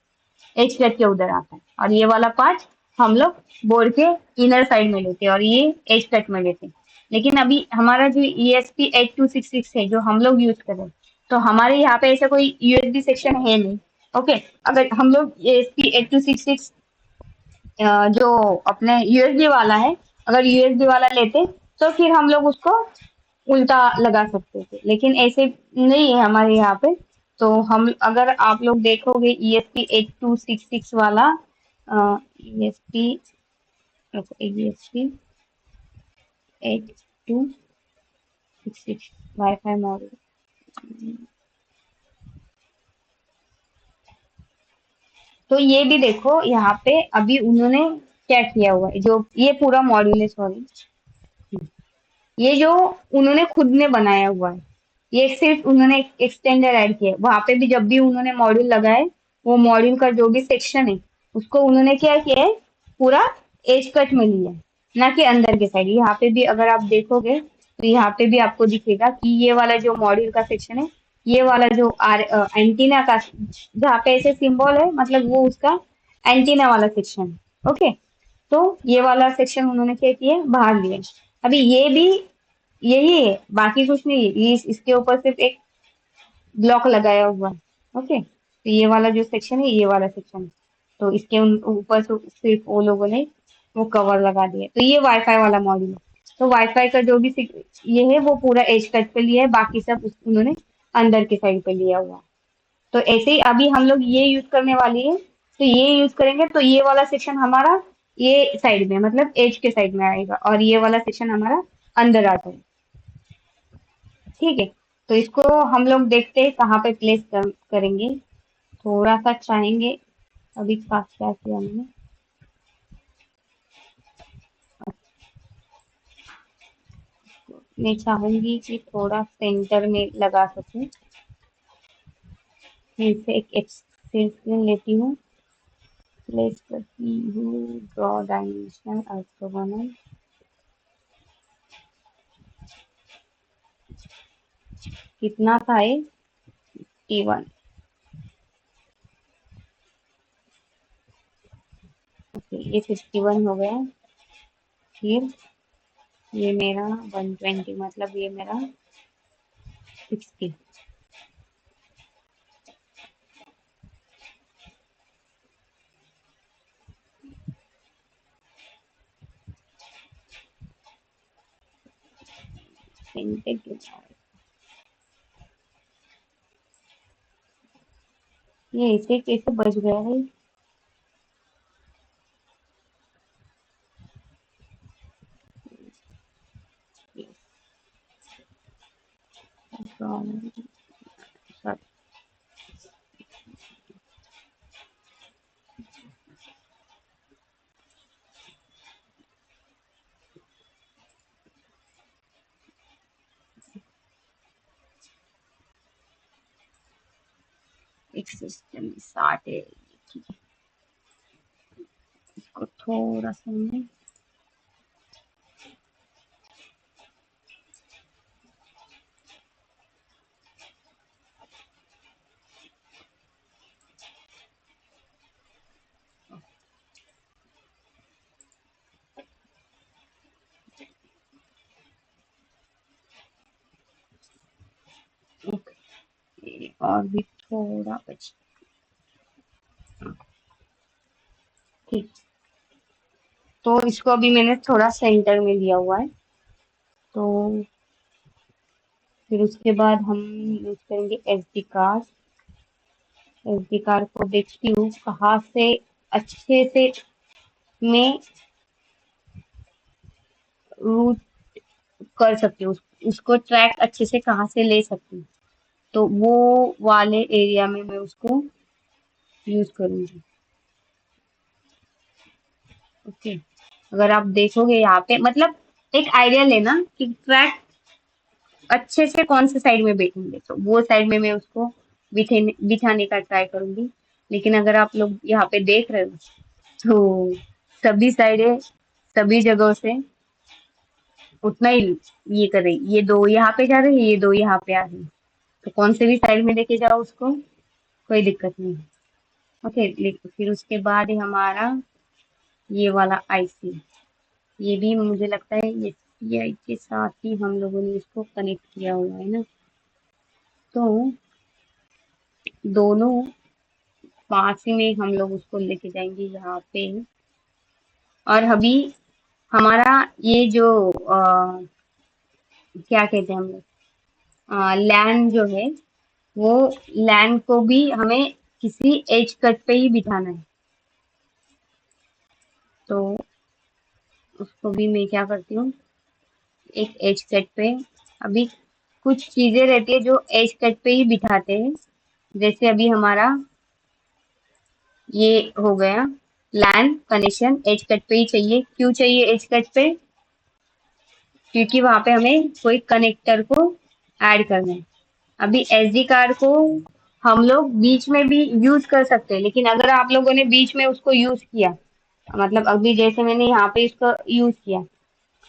एज कट के उधर आता है, और ये वाला पार्ट हम लोग बोर्ड के इनर साइड में लेते हैं, और ये एज कट में लेते हैं। लेकिन अभी हमारा जो ESP8266 है, जो हम लोग यूज कर रहे हैं, तो हमारे यहाँ पे ऐसा कोई यूएसबी सेक्शन है नहीं। ओके, अगर हम लोग ESP8266 जो अपने यूएसबी वाला है, अगर यूएसबी वाला लेते, तो फिर हम लोग उसको उल्टा लगा सकते थे, लेकिन ऐसे नहीं है हमारे यहाँ पे। तो हम अगर आप लोग देखोगे ESP 8266 वाला ESP ESP 8266 वाईफाई मॉडल। तो ये भी देखो यहाँ पे अभी उन्होंने क्या किया हुआ है, जो ये पूरा मॉड्यूल है, सॉरी, ये जो उन्होंने खुद ने बनाया हुआ है, ये सिर्फ उन्होंने एक्सटेंडर ऐड किया है। वहां पे भी जब भी उन्होंने मॉड्यूल लगाए, वो मॉड्यूल का जो भी सेक्शन है उसको उन्होंने क्या किया है, पूरा एज कट में लिया है, ना कि अंदर के साइड। यहाँ पे भी अगर आप देखोगे तो यहाँ पे भी आपको दिखेगा कि ये वाला जो मॉड्यूल का सेक्शन है, ये वाला जो एंटीना का जहाँ पे ऐसे सिंबल है, मतलब वो उसका एंटीना वाला सेक्शन है। ओके, तो ये वाला सेक्शन उन्होंने क्या किया, बाहर लिया। अभी ये भी यही है, बाकी कुछ नहीं है। ये इसके ऊपर सिर्फ एक ब्लॉक लगाया हुआ है। ओके, तो ये वाला जो सेक्शन है, ये वाला सेक्शन है, तो इसके ऊपर से सिर्फ वो लोगों ने वो कवर लगा दिया। तो ये वाईफाई वाला मॉड्यूल है। तो वाईफाई का जो भी ये है वो पूरा एज कट पे लिया है, बाकी सब उन्होंने अंदर के साइड पे लिया हुआ है। तो ऐसे ही अभी हम लोग ये यूज करने वाली है, तो ये यूज करेंगे तो ये वाला सेक्शन हमारा ये साइड में, मतलब एज के साइड में आएगा, और ये वाला सेक्शन हमारा अंदर आता है। ठीक है, तो इसको हम लोग देखते हैं कहाँ पे प्लेस करेंगे। थोड़ा सा चाहेंगे, अभी क्या क्या किया हमने, मैं चाहूंगी कि थोड़ा सेंटर में लगा सके। फिर से एक एक्सटेंशन लेती हूँ, प्लेस करती हूँ, ड्रॉ डायमेंशनल ऑर्थोगोनल, कितना था ये, T1। ओके, ये 51 हो गया। फिर ये मेरा 120, मतलब ये मेरा 60। ये इसे कैसे बच गया है। एक सिस्टम स्टार्ट है, इसको थोड़ा सा मैं और भी थोड़ा बच। ठीक, तो इसको अभी मैंने थोड़ा सेंटर में लिया हुआ है। तो फिर उसके बाद हम यूज करेंगे एसडी कार्ड। एसडी कार्ड को देखती हूँ कहाँ से अच्छे से मैं रूट कर सकती हूँ, उसको ट्रैक अच्छे से कहाँ से ले सकती हूँ, तो वो वाले एरिया में मैं उसको यूज करूंगी। ओके, अगर आप देखोगे यहाँ पे, मतलब एक आइडिया लेना कि ट्रैक अच्छे से कौन से साइड में बैठेंगे, तो वो साइड में मैं उसको बिठाने का ट्राई करूंगी। लेकिन अगर आप लोग यहाँ पे देख रहे हो, तो सभी साइडें, सभी जगहों से उतना ही ये कर रही, ये दो यहाँ पे जा रहे हैं, ये दो यहाँ पे आ रहे हैं, तो कौन से भी साइड में लेके जाओ उसको, कोई दिक्कत नहीं। ओके, लेकिन फिर उसके बाद ही हमारा ये वाला आईसी, ये भी मुझे लगता है ये सीआई के साथ ही हम लोगों ने इसको कनेक्ट किया हुआ है ना, तो दोनों पास ही में हम लोग उसको लेके जाएंगे यहाँ पे। और अभी हमारा ये जो क्या कहते हैं हम लोग, लैन जो है, वो लैन को भी हमें किसी एज कट पे ही बिठाना है। तो उसको भी मैं क्या करती हूँ, एक एज कट पे, अभी कुछ चीजें रहती है जो एज कट पे ही बिठाते हैं। जैसे अभी हमारा ये हो गया, लैन कनेक्शन एज कट पे ही चाहिए। क्यों चाहिए एज कट पे? क्योंकि वहां पे हमें कोई कनेक्टर को ऐड करना है। अभी एसडी कार्ड को हम लोग बीच में भी यूज कर सकते हैं, लेकिन अगर आप लोगों ने बीच में उसको यूज किया, मतलब अभी जैसे मैंने यहाँ पे इसको यूज किया,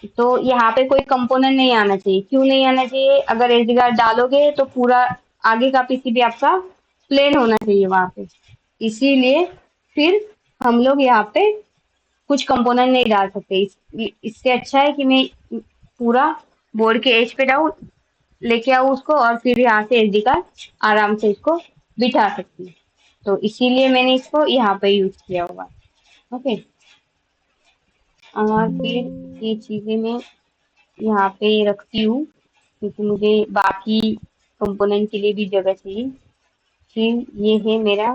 तो यहाँ पे कोई कंपोनेंट नहीं आना चाहिए। क्यों नहीं आना चाहिए? अगर एसडी कार्ड डालोगे तो पूरा आगे का पीसीबी आपका प्लेन होना चाहिए वहां पे। इसीलिए फिर हम लोग यहाँ पे कुछ कंपोनेंट नहीं डाल सकते। इससे अच्छा है कि मैं पूरा बोर्ड के एज पे डाउन लेके आऊँ उसको, और फिर यहाँ से एसडी कार्ड आराम से इसको बिठा सकती हूँ। तो इसीलिए मैंने इसको यहाँ पे यूज किया हुआ। ओके, और फिर ये चीजें मैं यहाँ पे रखती हूँ, क्योंकि मुझे बाकी कंपोनेंट के लिए भी जगह चाहिए। फिर ये है मेरा,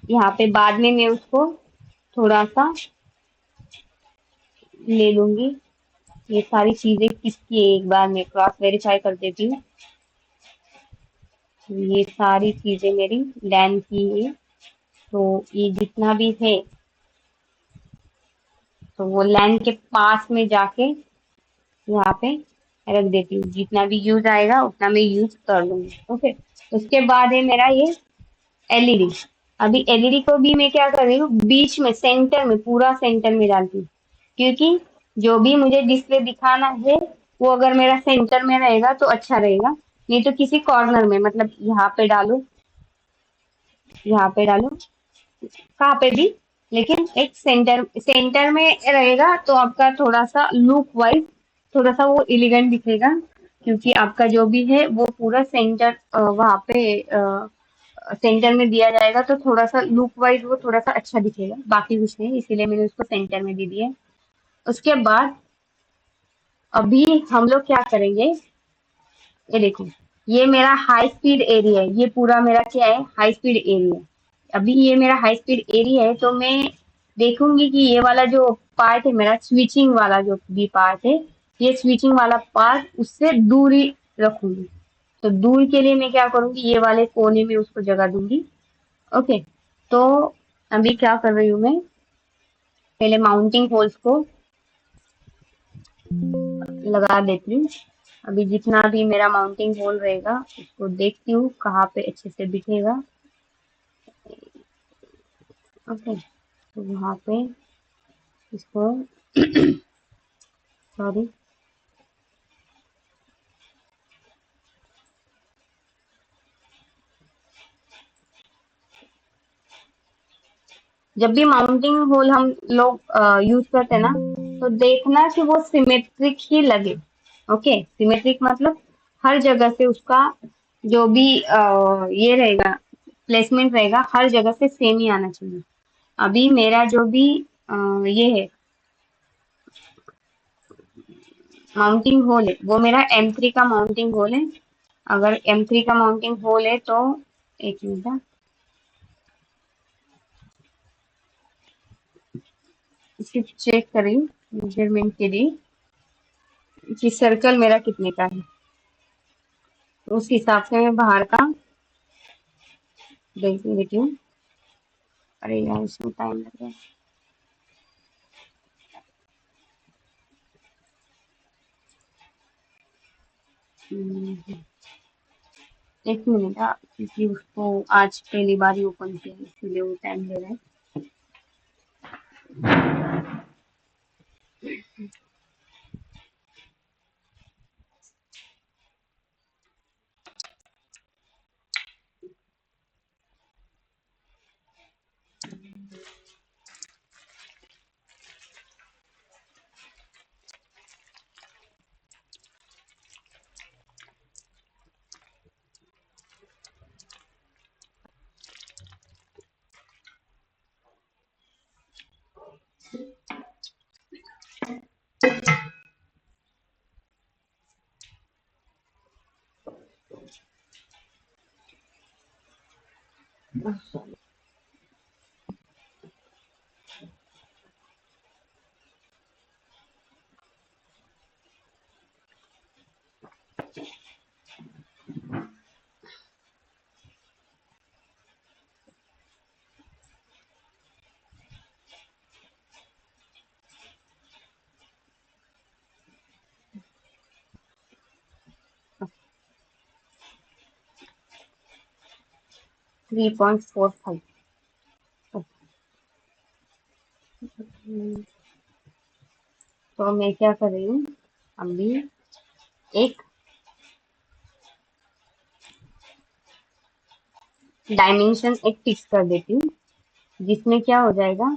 यहाँ पे बाद में मैं उसको थोड़ा सा ले लूंगी। ये सारी चीजें किसकी है, एक बार मैं क्रॉस वेरीफाई कर देती हूँ। ये सारी चीजें मेरी लैन की है। तो ये जितना भी है, तो वो लैन के पास में जाके यहाँ पे रख देती हूँ। जितना भी यूज आएगा उतना मैं यूज कर लूंगी। ओके, उसके बाद है मेरा ये एलईडी। अभी एलईडी को भी मैं क्या कर रही हूँ, बीच में सेंटर में, पूरा सेंटर में डालती हूँ। क्योंकि जो भी मुझे डिस्प्ले दिखाना है वो अगर मेरा सेंटर में रहेगा तो अच्छा रहेगा। नहीं तो किसी कॉर्नर में, मतलब यहाँ पे डालो, यहाँ पे डालो, कहाँ पे भी, लेकिन एक सेंटर सेंटर में रहेगा तो आपका थोड़ा सा लुक वाइज थोड़ा सा वो एलिगेंट दिखेगा। क्योंकि आपका जो भी है वो पूरा सेंटर वहां पे सेंटर में दिया जाएगा, तो थोड़ा सा लुक वाइज वो थोड़ा सा अच्छा दिखेगा। बाकी कुछ नहीं, इसीलिए मैंने उसको सेंटर में दे दिया है। उसके बाद अभी हम लोग क्या करेंगे, ये देखो, ये मेरा हाई स्पीड एरिया है। ये पूरा मेरा क्या है, हाई स्पीड एरिया। अभी ये मेरा हाई स्पीड एरिया है, तो मैं देखूंगी कि ये वाला जो पार्ट है मेरा, स्विचिंग वाला जो भी पार्ट है, ये स्विचिंग वाला पार्ट उससे दूर ही रखूंगी। तो दूर के लिए मैं क्या करूंगी, ये वाले कोने में उसको जगह दूंगी। ओके, तो अभी क्या कर रही हूँ मैं, पहले माउंटिंग होल्स को लगा देती हूँ। अभी जितना भी मेरा माउंटिंग होल रहेगा उसको देखती हूँ कहाँ पे अच्छे से बिठेगा। ओके, तो वहाँ पे इसको सॉरी, जब भी माउंटिंग होल हम लोग यूज करते हैं ना, तो देखना कि वो सिमेट्रिक ही लगे। ओके, सिमेट्रिक मतलब हर जगह से उसका जो भी ये रहेगा, प्लेसमेंट रहेगा, हर जगह से सेम ही आना चाहिए। अभी मेरा जो भी ये है माउंटिंग होल है, वो मेरा M3 का माउंटिंग होल है। अगर M3 का माउंटिंग होल है तो एक मिनट, सिर्फ चेक करें मेजरमेंट के लिए कि सर्कल मेरा कितने का है, तो उस हिसाब से मैं बाहर का देख लेती हूँ। अरे यार, इसमें टाइम लग रहा है। हम्म, एक मिनट, क्योंकि उसको आज पहली बार ही ओपन किया है, इसलिए वो टाइम ले रहा है। 3.45। तो मैं क्या कर रही हूँ अभी, एक डायमेंशन एक फिक्स कर देती हूँ, जिसमें क्या हो जाएगा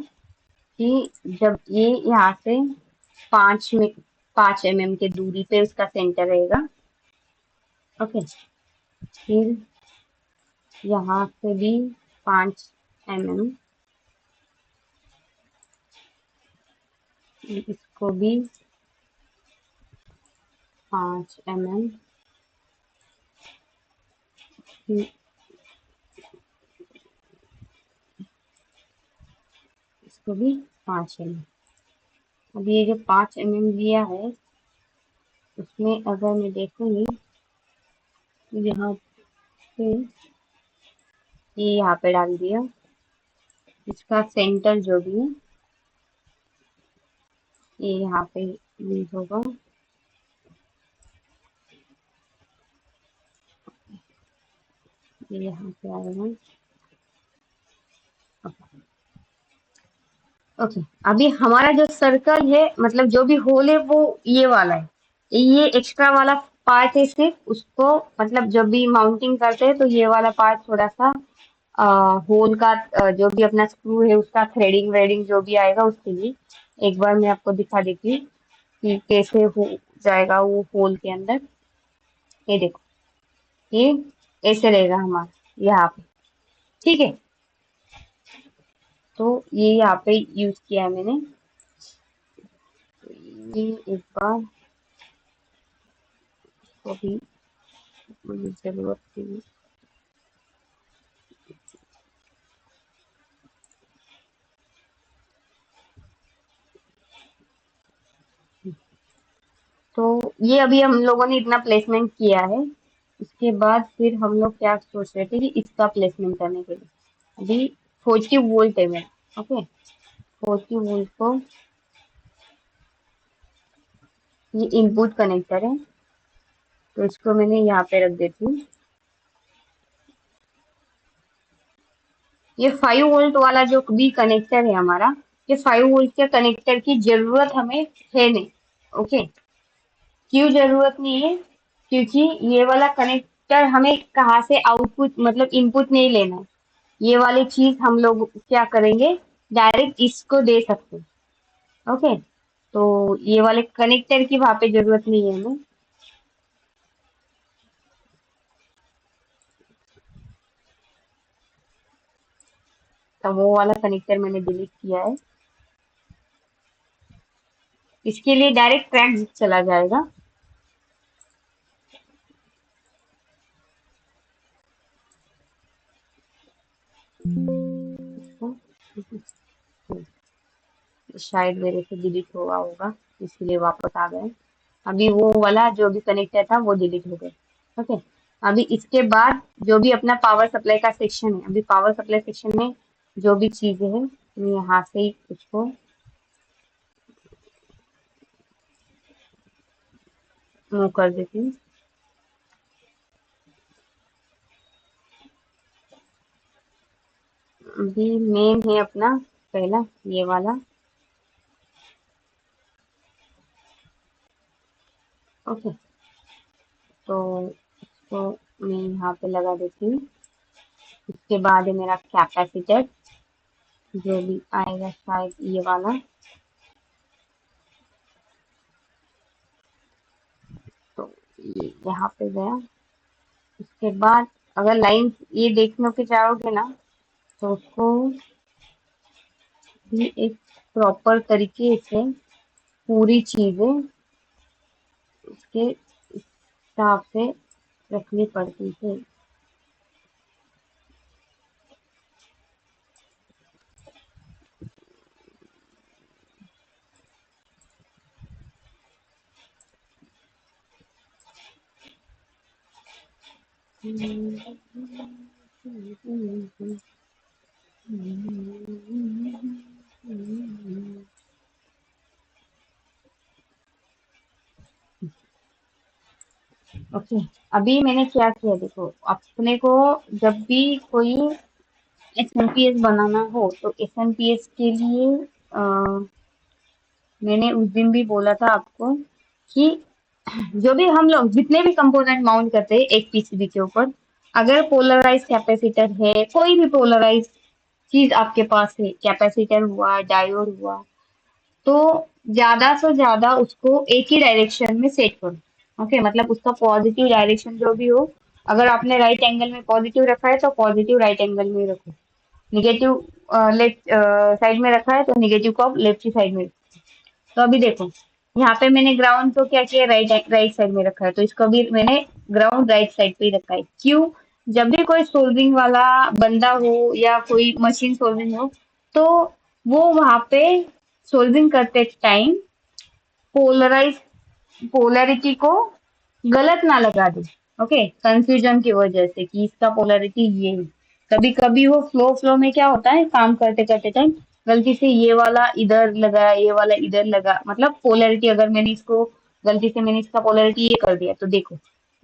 कि जब ये यहाँ से 5 mm के दूरी पे उसका सेंटर रहेगा। ओके, फिर यहाँ से भी 5 mm, इसको भी 5 mm, फिर इसको भी 5 mm। अब ये जो 5 mm लिया है, उसमें अगर मैं देखूंगी तो यहाँ पे, ये यहाँ पे डाल दिया, इसका सेंटर जो भी है ये यहाँ पे यूज होगा। ये यहाँ पे आएगा। ओके, अभी हमारा जो सर्कल है, मतलब जो भी होल है वो ये वाला है। ये एक्स्ट्रा वाला पार्ट है सिर्फ, उसको मतलब जब भी माउंटिंग करते हैं तो ये वाला पार्ट थोड़ा सा होल का, जो भी अपना स्क्रू है उसका थ्रेडिंग वेडिंग जो भी आएगा उसके लिए एक बार मैं आपको दिखा देती हूँ कि कैसे हो जाएगा वो होल के अंदर। ये देखो, ये ऐसे रहेगा हमारा यहाँ पे, ठीक है। तो ये यहाँ पे यूज किया है मैंने। ये एक बार को भी मुझे जरूरत थी। तो ये अभी हम लोगों ने इतना प्लेसमेंट किया है। इसके बाद फिर हम लोग क्या सोच रहे थे कि इसका प्लेसमेंट करने के लिए अभी फौज की वोल्ट है मेरा। ओके, फौज की वोल्ट को, ये इनपुट कनेक्टर है तो इसको मैंने यहाँ पे रख देती हूँ। ये 5 वोल्ट वाला जो भी कनेक्टर है हमारा, ये 5 वोल्ट के कनेक्टर की जरूरत हमें है नहीं। ओके, क्यों जरूरत नहीं है? क्योंकि ये वाला कनेक्टर हमें कहाँ से आउटपुट मतलब इनपुट नहीं लेना है। ये वाली चीज हम लोग क्या करेंगे, डायरेक्ट इसको दे सकते हैं। ओके, तो ये वाले कनेक्टर की वहां पे जरूरत नहीं है हमें। तो वो वाला कनेक्टर मैंने डिलीट किया है। इसके लिए डायरेक्ट ट्रैक चला जाएगा। शायद मेरे से डिलीट हुआ होगा, इसलिए वापस आ गए। अभी वो वाला जो भी कनेक्टर था वो डिलीट हो गया। ओके, अभी इसके बाद जो भी अपना पावर सप्लाई का सेक्शन है, अभी पावर सप्लाई सेक्शन में जो भी चीजें हैं मैं यहाँ से ही उसको मूव कर देती हूँ। अभी मेन है अपना पहला ये वाला। ओके, तो इसको मैं यहाँ पे लगा देती हूँ। उसके बाद है मेरा कैपेसिटर, जो भी आएगा शायद ये वाला। तो ये यहाँ पे गया। उसके बाद अगर लाइन ये देखने के चाहोगे ना, तो उसको भी एक प्रॉपर तरीके से पूरी चीजें उसके हिसाब से रखनी पड़ती है। ओके, अभी मैंने क्या किया देखो, अपने को जब भी कोई एसएमपीएस बनाना हो तो एसएमपीएस के लिए मैंने उस दिन भी बोला था आपको कि जो भी हम लोग जितने भी कंपोनेंट माउंट करते हैं एक पीसीबी के ऊपर, अगर पोलराइज कैपेसिटर है, कोई भी पोलराइज चीज आपके पास है, कैपेसिटर हुआ, डायोड हुआ, तो ज्यादा से ज्यादा उसको एक ही डायरेक्शन में सेट करो। ओके, मतलब उसका पॉजिटिव डायरेक्शन जो भी हो, अगर आपने राइट एंगल में पॉजिटिव रखा है तो पॉजिटिव राइट एंगल में रखो, निगेटिव लेफ्ट साइड में रखा है तो निगेटिव को आप लेफ्ट साइड में रखो। तो अभी देखो, यहाँ पे मैंने ग्राउंड को क्या किया, राइट राइट साइड में रखा है, तो इसको भी मैंने ग्राउंड राइट साइड पे ही रखा है। क्यों? जब भी कोई सोल्विंग वाला बंदा हो या कोई मशीन सोल्विंग हो, तो वो वहां पे सोल्विंग करते टाइम पोलराइज पोलैरिटी को गलत ना लगा दे। ओके, कंफ्यूजन की वजह से कि इसका पोलैरिटी ये है। कभी कभी वो फ्लो फ्लो में क्या होता है, काम करते करते टाइम गलती से ये वाला इधर लगा, ये वाला इधर लगा, मतलब पोलैरिटी अगर मैंने इसको गलती से मैंने इसका पोलैरिटी ये कर दिया, तो देखो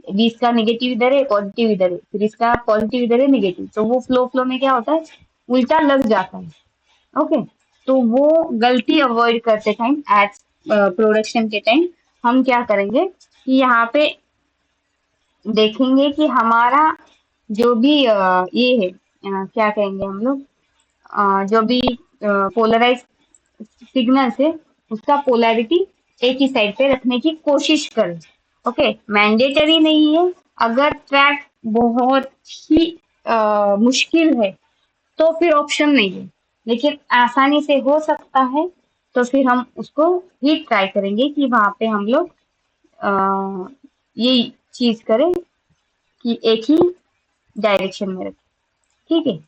अभी इसका नेगेटिव इधर है, पॉजिटिव इधर है, फिर इसका पॉजिटिव इधर है, नेगेटिव, तो वो फ्लो फ्लो में क्या होता है, उल्टा लग जाता है। ओके, तो वो गलती अवॉइड करते टाइम एट प्रोडक्शन के टाइम हम क्या करेंगे कि यहाँ पे देखेंगे कि हमारा जो भी ये है, क्या कहेंगे हम लोग, जो भी पोलराइज सिग्नल्स है, उसका पोलैरिटी एक ही साइड पे रखने की कोशिश करें। ओके, मैंडेटरी नहीं है, अगर ट्रैक बहुत ही मुश्किल है तो फिर ऑप्शन नहीं है, लेकिन आसानी से हो सकता है तो फिर हम उसको ही ट्राई करेंगे कि वहां पे हम लोग ये चीज करें कि एक ही डायरेक्शन में रखें। ठीक है,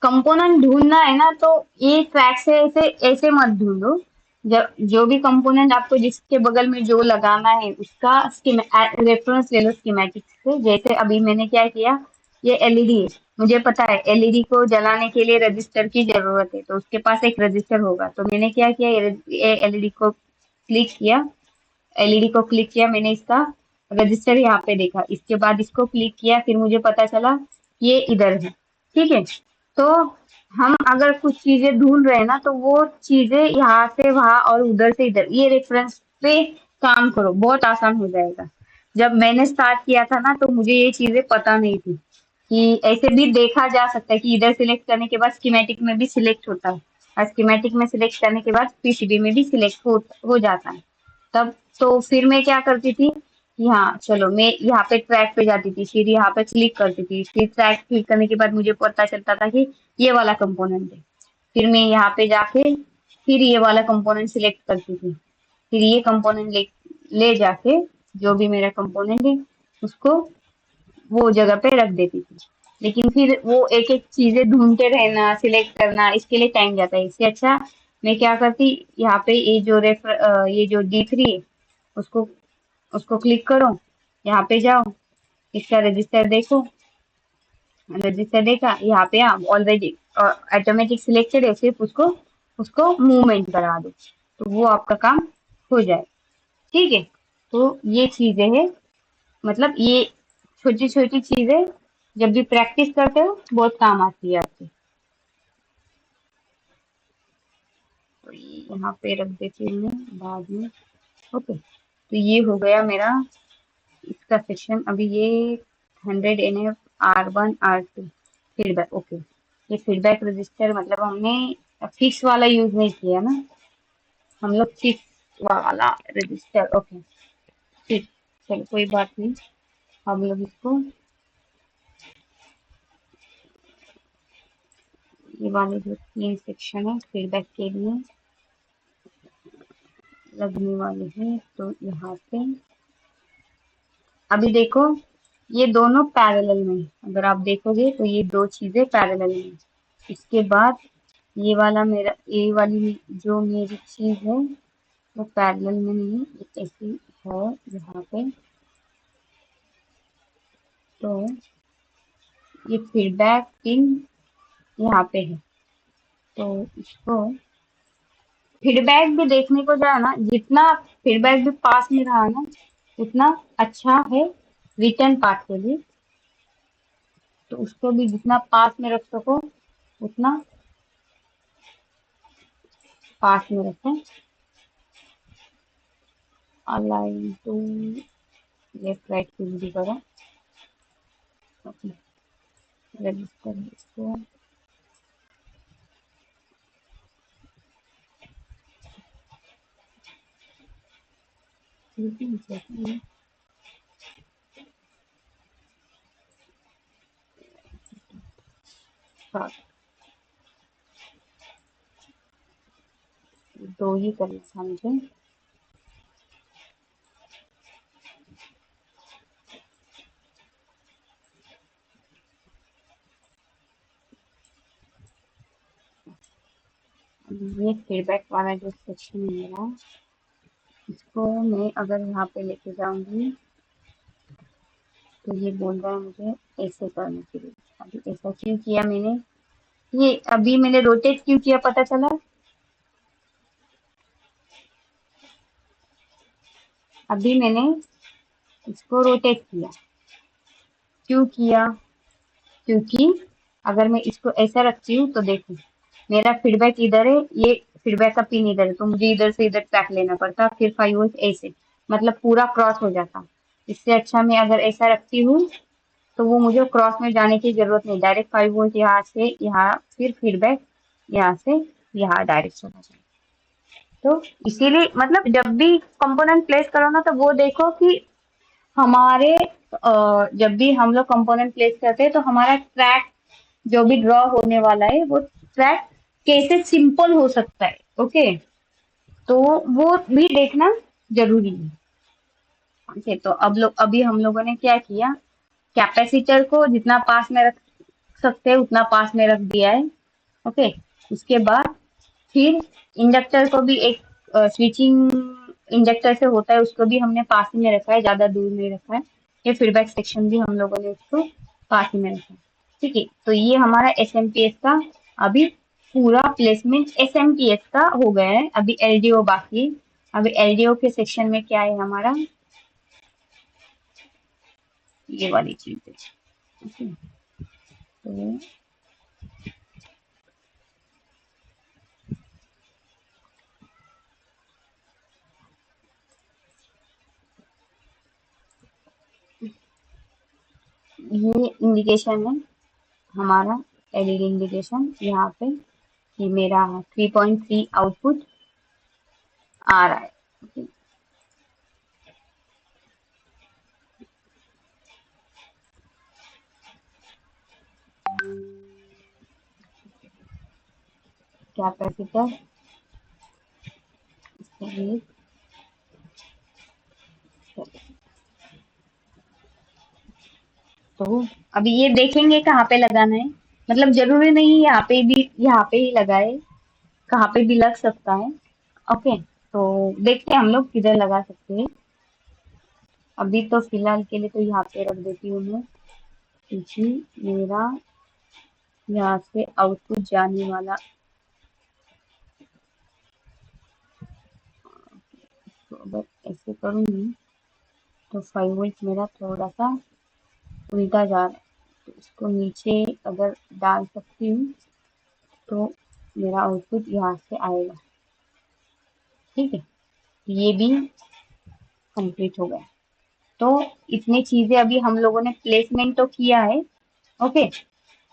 कंपोनेंट ढूंढना है ना, तो ये ट्रैक से ऐसे ऐसे मत ढूंढो। जब जो भी कंपोनेंट आपको जिसके बगल में जो लगाना है उसका रेफरेंस ले लो स्कीमेटिक से। जैसे अभी मैंने क्या किया, ये एलईडी है, मुझे पता है एलईडी को जलाने के लिए रजिस्टर की जरूरत है, तो उसके पास एक रजिस्टर होगा, तो मैंने क्या किया, ये एलईडी को क्लिक किया, एलईडी को क्लिक किया, मैंने इसका रजिस्टर यहाँ पे देखा, इसके बाद इसको क्लिक किया, फिर मुझे पता चला ये इधर है। ठीक है, तो हम अगर कुछ चीजें ढूंढ रहे हैं ना, तो वो चीजें यहाँ से वहां और उधर से इधर, ये रेफरेंस पे काम करो, बहुत आसान हो जाएगा। जब मैंने स्टार्ट किया था ना, तो मुझे ये चीजें पता नहीं थी कि ऐसे भी देखा जा सकता है कि इधर सिलेक्ट करने के बाद स्कीमेटिक में भी सिलेक्ट होता है, और स्कीमेटिक में सिलेक्ट करने के बाद पीसीबी में भी सिलेक्ट हो जाता है। तब तो फिर मैं क्या करती थी कि हाँ चलो, मैं यहाँ पे ट्रैक पे जाती थी, फिर यहाँ पे क्लिक करती थी, फिर ट्रैक क्लिक करने के बाद मुझे पता चलता था कि ये वाला कंपोनेंट है, फिर मैं यहाँ पे जाके फिर ये वाला कंपोनेंट सिलेक्ट करती थी, फिर ये कंपोनेंट ले जाके जो भी मेरा कंपोनेंट है उसको वो जगह पे रख देती थी। लेकिन फिर वो एक एक चीजें ढूंढते रहना, सिलेक्ट करना, इसके लिए टाइम जाता है। इससे अच्छा मैं क्या करती, यहाँ पे ये जो D3 है, उसको उसको क्लिक करो, यहाँ पे जाओ, इसका रजिस्टर देखो, रजिस्टर देखा, यहाँ पे आप ऑलरेडी ऑटोमेटिक सिलेक्टेड है, सिर्फ उसको उसको मूवमेंट करा दो, तो वो आपका काम हो जाए। ठीक है, तो ये चीजें हैं, मतलब ये छोटी छोटी चीजें जब भी प्रैक्टिस करते हो बहुत काम आती है आपके। तो ये यहाँ पे रख देती हूँ मैं बाद में। ओके, तो ये हो गया मेरा इसका सेक्शन। अभी ये 100 NF R1 R2 feedback. Okay, ये फीडबैक रजिस्टर मतलब हमने फिक्स वाला यूज नहीं किया ना, हम लोग फिक्स वाला रजिस्टर। ओके, ठीक, चलो कोई बात नहीं, हम लोग इसको ये वाले जो 3 सेक्शन है फीडबैक के लिए लगने वाले हैं, तो यहाँ पे अभी देखो ये दोनों पैरेलल में हैं। अगर आप देखोगे तो ये 2 चीजें पैरेलल में हैं। इसके बाद ये वाला मेरा ये वाली जो मेरी चीज है वो पैरेलल में नहीं, ये ऐसी है यहाँ पे। तो ये फीडबैक पिन यहाँ पे है, तो इसको फीडबैक भी देखने को जाए ना, जितना फीडबैक भी पास में रहा ना उतना अच्छा है रिटर्न पार्ट के लिए। तो उसको भी जितना पास में रख सको उतना पास में रखें। अलाइन टू लेफ्ट राइट की विधि करो, रजिस्टर इसको दो ही करना समझे। ये फीडबैक वाला जो सेक्शन है मेरा, इसको मैं अगर यहाँ पे लेके जाऊंगी तो ये बोल रहा है मुझे ऐसे करने के लिए। अभी ऐसा क्यों किया मैंने, ये अभी मैंने रोटेट क्यों किया पता चला। अभी मैंने इसको रोटेट किया, क्यों किया, क्योंकि अगर मैं इसको ऐसा रखती हूँ तो देखो मेरा फीडबैक इधर है, ये फीडबैक का पिन इधर है, तो मुझे इधर से इधर ट्रैक लेना पड़ता, फिर 5 वोल्ट ऐसे मतलब पूरा क्रॉस हो जाता। इससे अच्छा मैं अगर ऐसा रखती हूँ तो वो मुझे क्रॉस में जाने की जरूरत नहीं, डायरेक्ट 5 वोल्ट यहाँ से यहाँ, फिर फीडबैक यहाँ से यहाँ डायरेक्ट चला जाए। तो इसीलिए मतलब जब भी कंपोनेंट प्लेस करो ना तो वो देखो कि हमारे जब भी हम लोग कंपोनेंट प्लेस करते हैं तो हमारा ट्रैक जो भी ड्रॉ होने वाला है वो ट्रैक कैसे सिंपल हो सकता है। ओके, तो वो भी देखना जरूरी है। ओके, तो अभी हम लोगों ने क्या किया, कैपेसिटर को जितना पास में रख सकते हैं उतना पास में रख दिया है। ओके, उसके बाद फिर इंडक्टर को भी एक स्विचिंग इंडक्टर से होता है, उसको भी हमने पास ही में रखा है, ज्यादा दूर नहीं रखा है। ये फीडबैक सेक्शन भी हम लोगों ने उसको पास ही में रखा है। ठीक है, तो ये हमारा एसएमपीएस का अभी पूरा प्लेसमेंट एसएमपीएस का हो गया है। अभी एलडीओ बाकी है। अभी एलडीओ के सेक्शन में क्या है हमारा, ये वाली चीज है। ठीक है, तो ये इंडिकेशन है हमारा, एलईडी इंडिकेशन यहाँ पे कि मेरा 3.3 आउटपुट आ रहा है। ओके, कैपेसिटर इसके लिए तो अभी ये देखेंगे कहाँ पे लगाना है, मतलब जरूरी नहीं यहाँ पे भी, यहाँ पे ही लगाए, कहाँ पे भी लग सकता है। ओके, तो देखते हैं हम लोग किधर लगा सकते हैं। अभी तो फिलहाल के लिए तो यहाँ पे रख देती हूँ मैं, क्योंकि मेरा यहाँ से आउटपुट जाने वाला, तो अगर ऐसे करूँगी तो 5 वोल्ट मेरा थोड़ा सा उल्टा जा रहा है, तो इसको नीचे अगर डाल सकती हूँ तो मेरा आउटपुट यहाँ से आएगा। ठीक है, ये भी कंप्लीट हो गया। तो इतनी चीजें अभी हम लोगों ने प्लेसमेंट तो किया है। ओके,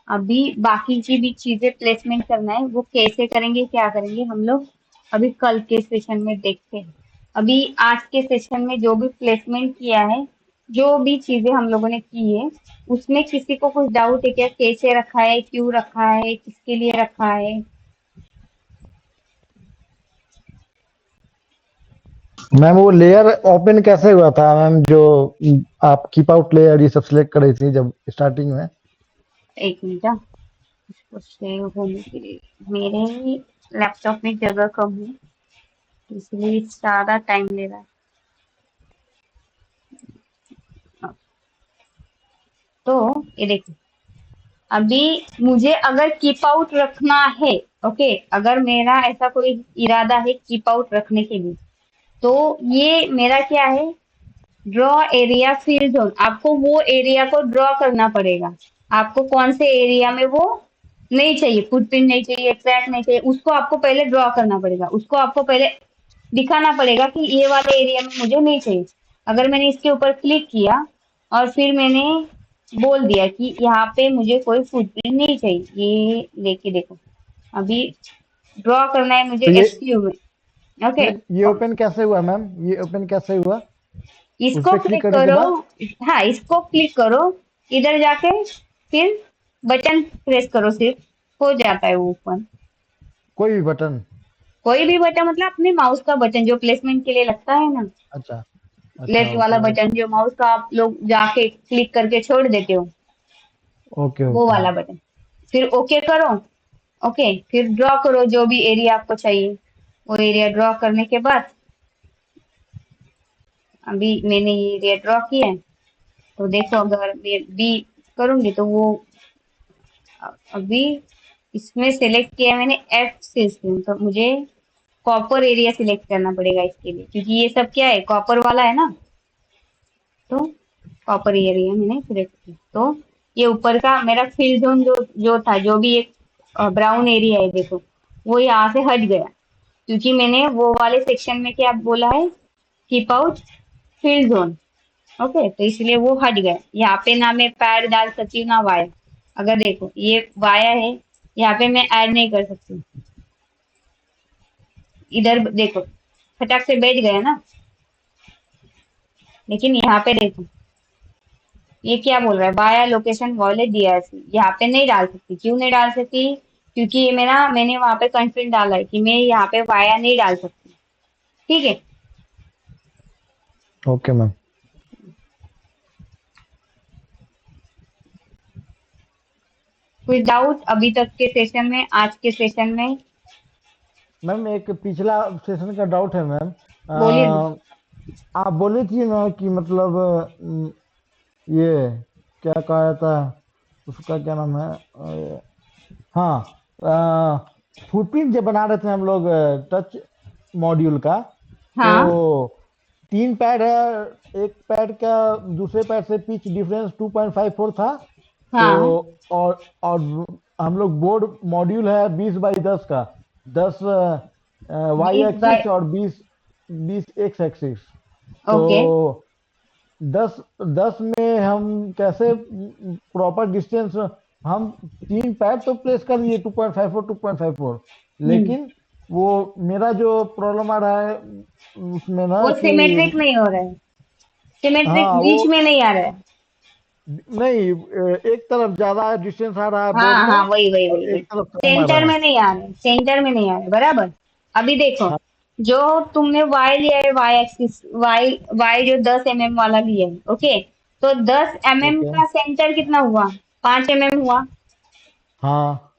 अभी बाकी की भी चीजें प्लेसमेंट करना है, वो कैसे करेंगे क्या करेंगे हम लोग अभी कल के सेशन में देखते हैं। अभी आज के सेशन में जो भी प्लेसमेंट किया है जो भी चीजें हम लोगों ने की है उसमें किसी को कुछ डाउट है क्या? कैसे रखा है, क्यों रखा है, किसके लिए रखा है? मैम वो लेयर ओपन कैसे हुआ था मैम, जो आप कीप आउट लेयर ये सब सिलेक्ट कर रही थी जब स्टार्टिंग में? एक मिनट, इसको सेव होने के लिए मेरे लैपटॉप में जगह कम है, इसलिए ज्यादा टाइम ले रहा है। तो ये देखो, अभी मुझे अगर कीप आउट रखना है, ओके, अगर मेरा ऐसा कोई इरादा है कीप आउट रखने के लिए, तो ये मेरा क्या है, ड्रॉ एरिया फिल जोन। आपको वो एरिया को ड्रॉ करना पड़ेगा। आपको कौन से एरिया में वो नहीं चाहिए, फुटप्रिंट नहीं चाहिए, ट्रैक नहीं चाहिए, उसको आपको पहले ड्रॉ करना पड़ेगा। उसको आपको पहले दिखाना पड़ेगा कि ये वाले एरिया में मुझे नहीं चाहिए। अगर मैंने इसके ऊपर क्लिक किया और फिर मैंने बोल दिया कि यहाँ पे मुझे कोई फुटप्रिंट नहीं चाहिए, ये लेके देखो, अभी ड्रॉ करना है मुझे तो एसक्यू में, ओके। ये ओपन कैसे हुआ मैम, ये ओपन कैसे हुआ उस इसको पे क्लिक क्लिक करने के करो, बाद? हाँ इसको क्लिक करो, इधर जाके फिर बटन प्रेस करो, सिर्फ हो जाता है वो ओपन। कोई भी बटन? कोई भी बटन मतलब अपने माउस का बटन जो प्लेसमेंट के लिए लगता है ना, अच्छा अच्छा, लेफ्ट वाला ओके बटन जो माउस का आप लोग जाके क्लिक करके छोड़ देते हो, ओके वो ओके। वाला बटन। फिर ओके करो, ओके, फिर ड्रॉ करो जो भी एरिया आपको चाहिए। वो एरिया ड्रॉ करने के बाद, अभी मैंने ये एरिया ड्रॉ किया है, तो देखो अगर मैं बी करूंगी तो वो अभी इसमें सेलेक्ट किया मैंने एफ सिस्टम, तो मुझे कॉपर एरिया सिलेक्ट करना पड़ेगा इसके लिए, क्योंकि ये सब क्या है, कॉपर वाला है ना। तो कॉपर एरिया मैंने सिलेक्ट किया, तो ये ऊपर का मेरा फिल जोन जो जो था, जो भी एक ब्राउन एरिया है देखो, वो यहाँ से हट गया, क्योंकि मैंने वो वाले सेक्शन में क्या बोला है, keep out fill zone, okay, तो इसलिए वो हट गया। यहाँ पे ना मैं पैड डाल सकती हूँ ना वाया। अगर देखो ये वाया है, यहाँ पे मैं ऐड नहीं कर सकती। इधर देखो, फटाक से बैठ गया ना, लेकिन यहाँ पे देखो ये क्या बोल रहा है, वाया लोकेशन वॉलेट डीआरसी, यहाँ पे नहीं डाल सकती। क्यों नहीं डाल सकती? क्योंकि ये मेरा, मैंने वहां पे कंस्ट्रेंट डाला है कि मैं यहाँ पे वाया नहीं डाल सकती। ठीक है। Okay ma'am. कोई डाउट अभी तक के सेशन में, आज के सेशन में? मैम एक पिछला सेशन का डाउट है मैम। बोलिए ना। आप बोली थी ना कि मतलब ये क्या कहा था, उसका क्या नाम है, हाँ, फुटप्रिंट जब बना रहे थे हम लोग टच मॉड्यूल का, तो हाँ 3 पैड है, एक पैड का दूसरे पैड से पिच डिफरेंस 2.54 था। तो हाँ, और हम लोग बोर्ड मॉड्यूल है 20 बाई 10 का, 10 वाई 20 बाय, एक्सिस और 20 एक्स एक्सिस। तो ओके। 10 10 में हम कैसे प्रॉपर डिस्टेंस, हम 3 पैड तो प्लेस कर दिए 2.54 हम्म, लेकिन वो मेरा जो प्रॉब्लम आ रहा है उसमें ना वो कि, सिमेट्रिक नहीं हो रहा है, सिमेट्रिक हाँ वो बीच में नहीं आ रहा है। नहीं, एक तरफ ज्यादा डिस्टेंस आ रहा है बोर्ड हाँ में हाँ, वही वही और वही वही, एक तरफ कम आ सेंटर रहा में है। नहीं आ रहे, सेंटर में नहीं आ रहे, बराबर। अभी देखो, हाँ जो तुमने वाई लिया है, वाई एक्सिस, वाई वाई जो 10 mm वाला लिया है, ओके, तो 10 mm ओके। का सेंटर कितना हुआ? 5 mm हुआ। हाँ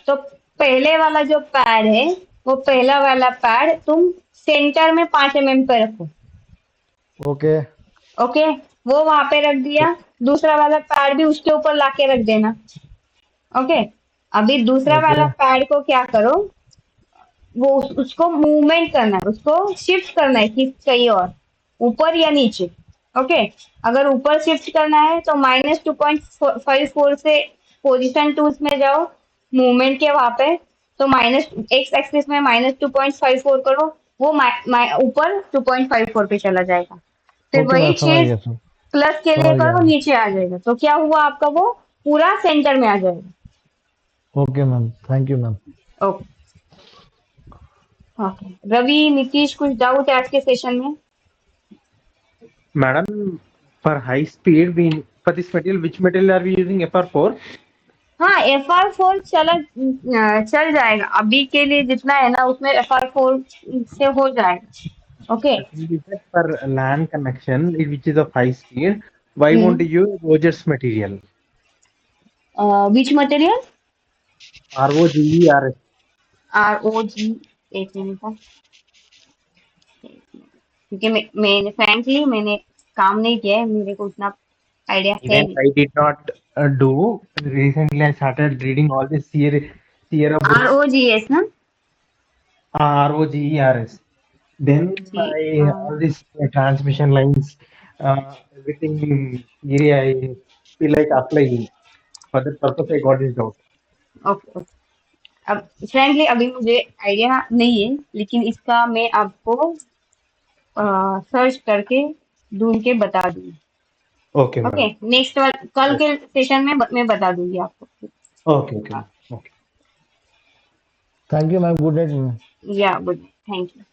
तो पहले वाला जो पैड है, वो पहला वाला पैड तुम सेंटर में 5 mm पे रखो, ओके ओके, वो वहां पे रख दिया। दूसरा वाला पैड भी उसके ऊपर लाके रख देना, ओके। अभी दूसरा ओके वाला पैड को क्या करो, वो उसको मूवमेंट करना है, उसको शिफ्ट करना है कि कहीं और, ऊपर या नीचे, ओके। अगर ऊपर शिफ्ट करना है तो -2.54 से पोजीशन टूल्स में जाओ, मूवमेंट के वहां पे, तो माइनस एक्स एक्सिस में -2.54 करो, वो ऊपर 2.54 पे चला जाएगा। फिर ओके, मैं वही समझ चीज गया, प्लस के लिए समझ गया करो, मैम। नीचे आ जाएगा, तो क्या हुआ आपका, वो पूरा सेंटर में आ जाएगा। Okay ma'am, thank you ma'am. Okay, okay. Ravi, Nitish, कुछ डाउट है आज के सेशन में? Madam for high speed, we for this material, which material are we using? FR4. हाँ, FR4 चल जाएगा अभी के लिए, जितना है ना उसमें FR4 से हो जाएगा। Okay. The thing is that for LAN connection, which is of high speed, why won't you use Rogers material? Which material? ROGERS. ROG, एक मिनट का, क्योंकि मैंने फ्रैंकली मैंने काम नहीं किया है, मेरे को उतना आइडिया है Even नहीं। I did not do. Recently, I started reading all this Sierra books. ROGS ना? ROGERS. Then जी, all these transmission lines, everything area, I feel like applying. For that purpose, I got this out. Okay. अब frankly अभी मुझे idea नहीं है, लेकिन इसका मैं आपको सर्च करके ढूंढ के बता दूंगी। Okay, okay, madam. नेक्स्ट कल Yes. के सेशन में मैं बता दूंगी आपको। Okay, okay, हाँ, madam. Okay. Thank you ma'am, good night ma'am. या गुड, थैंक यू।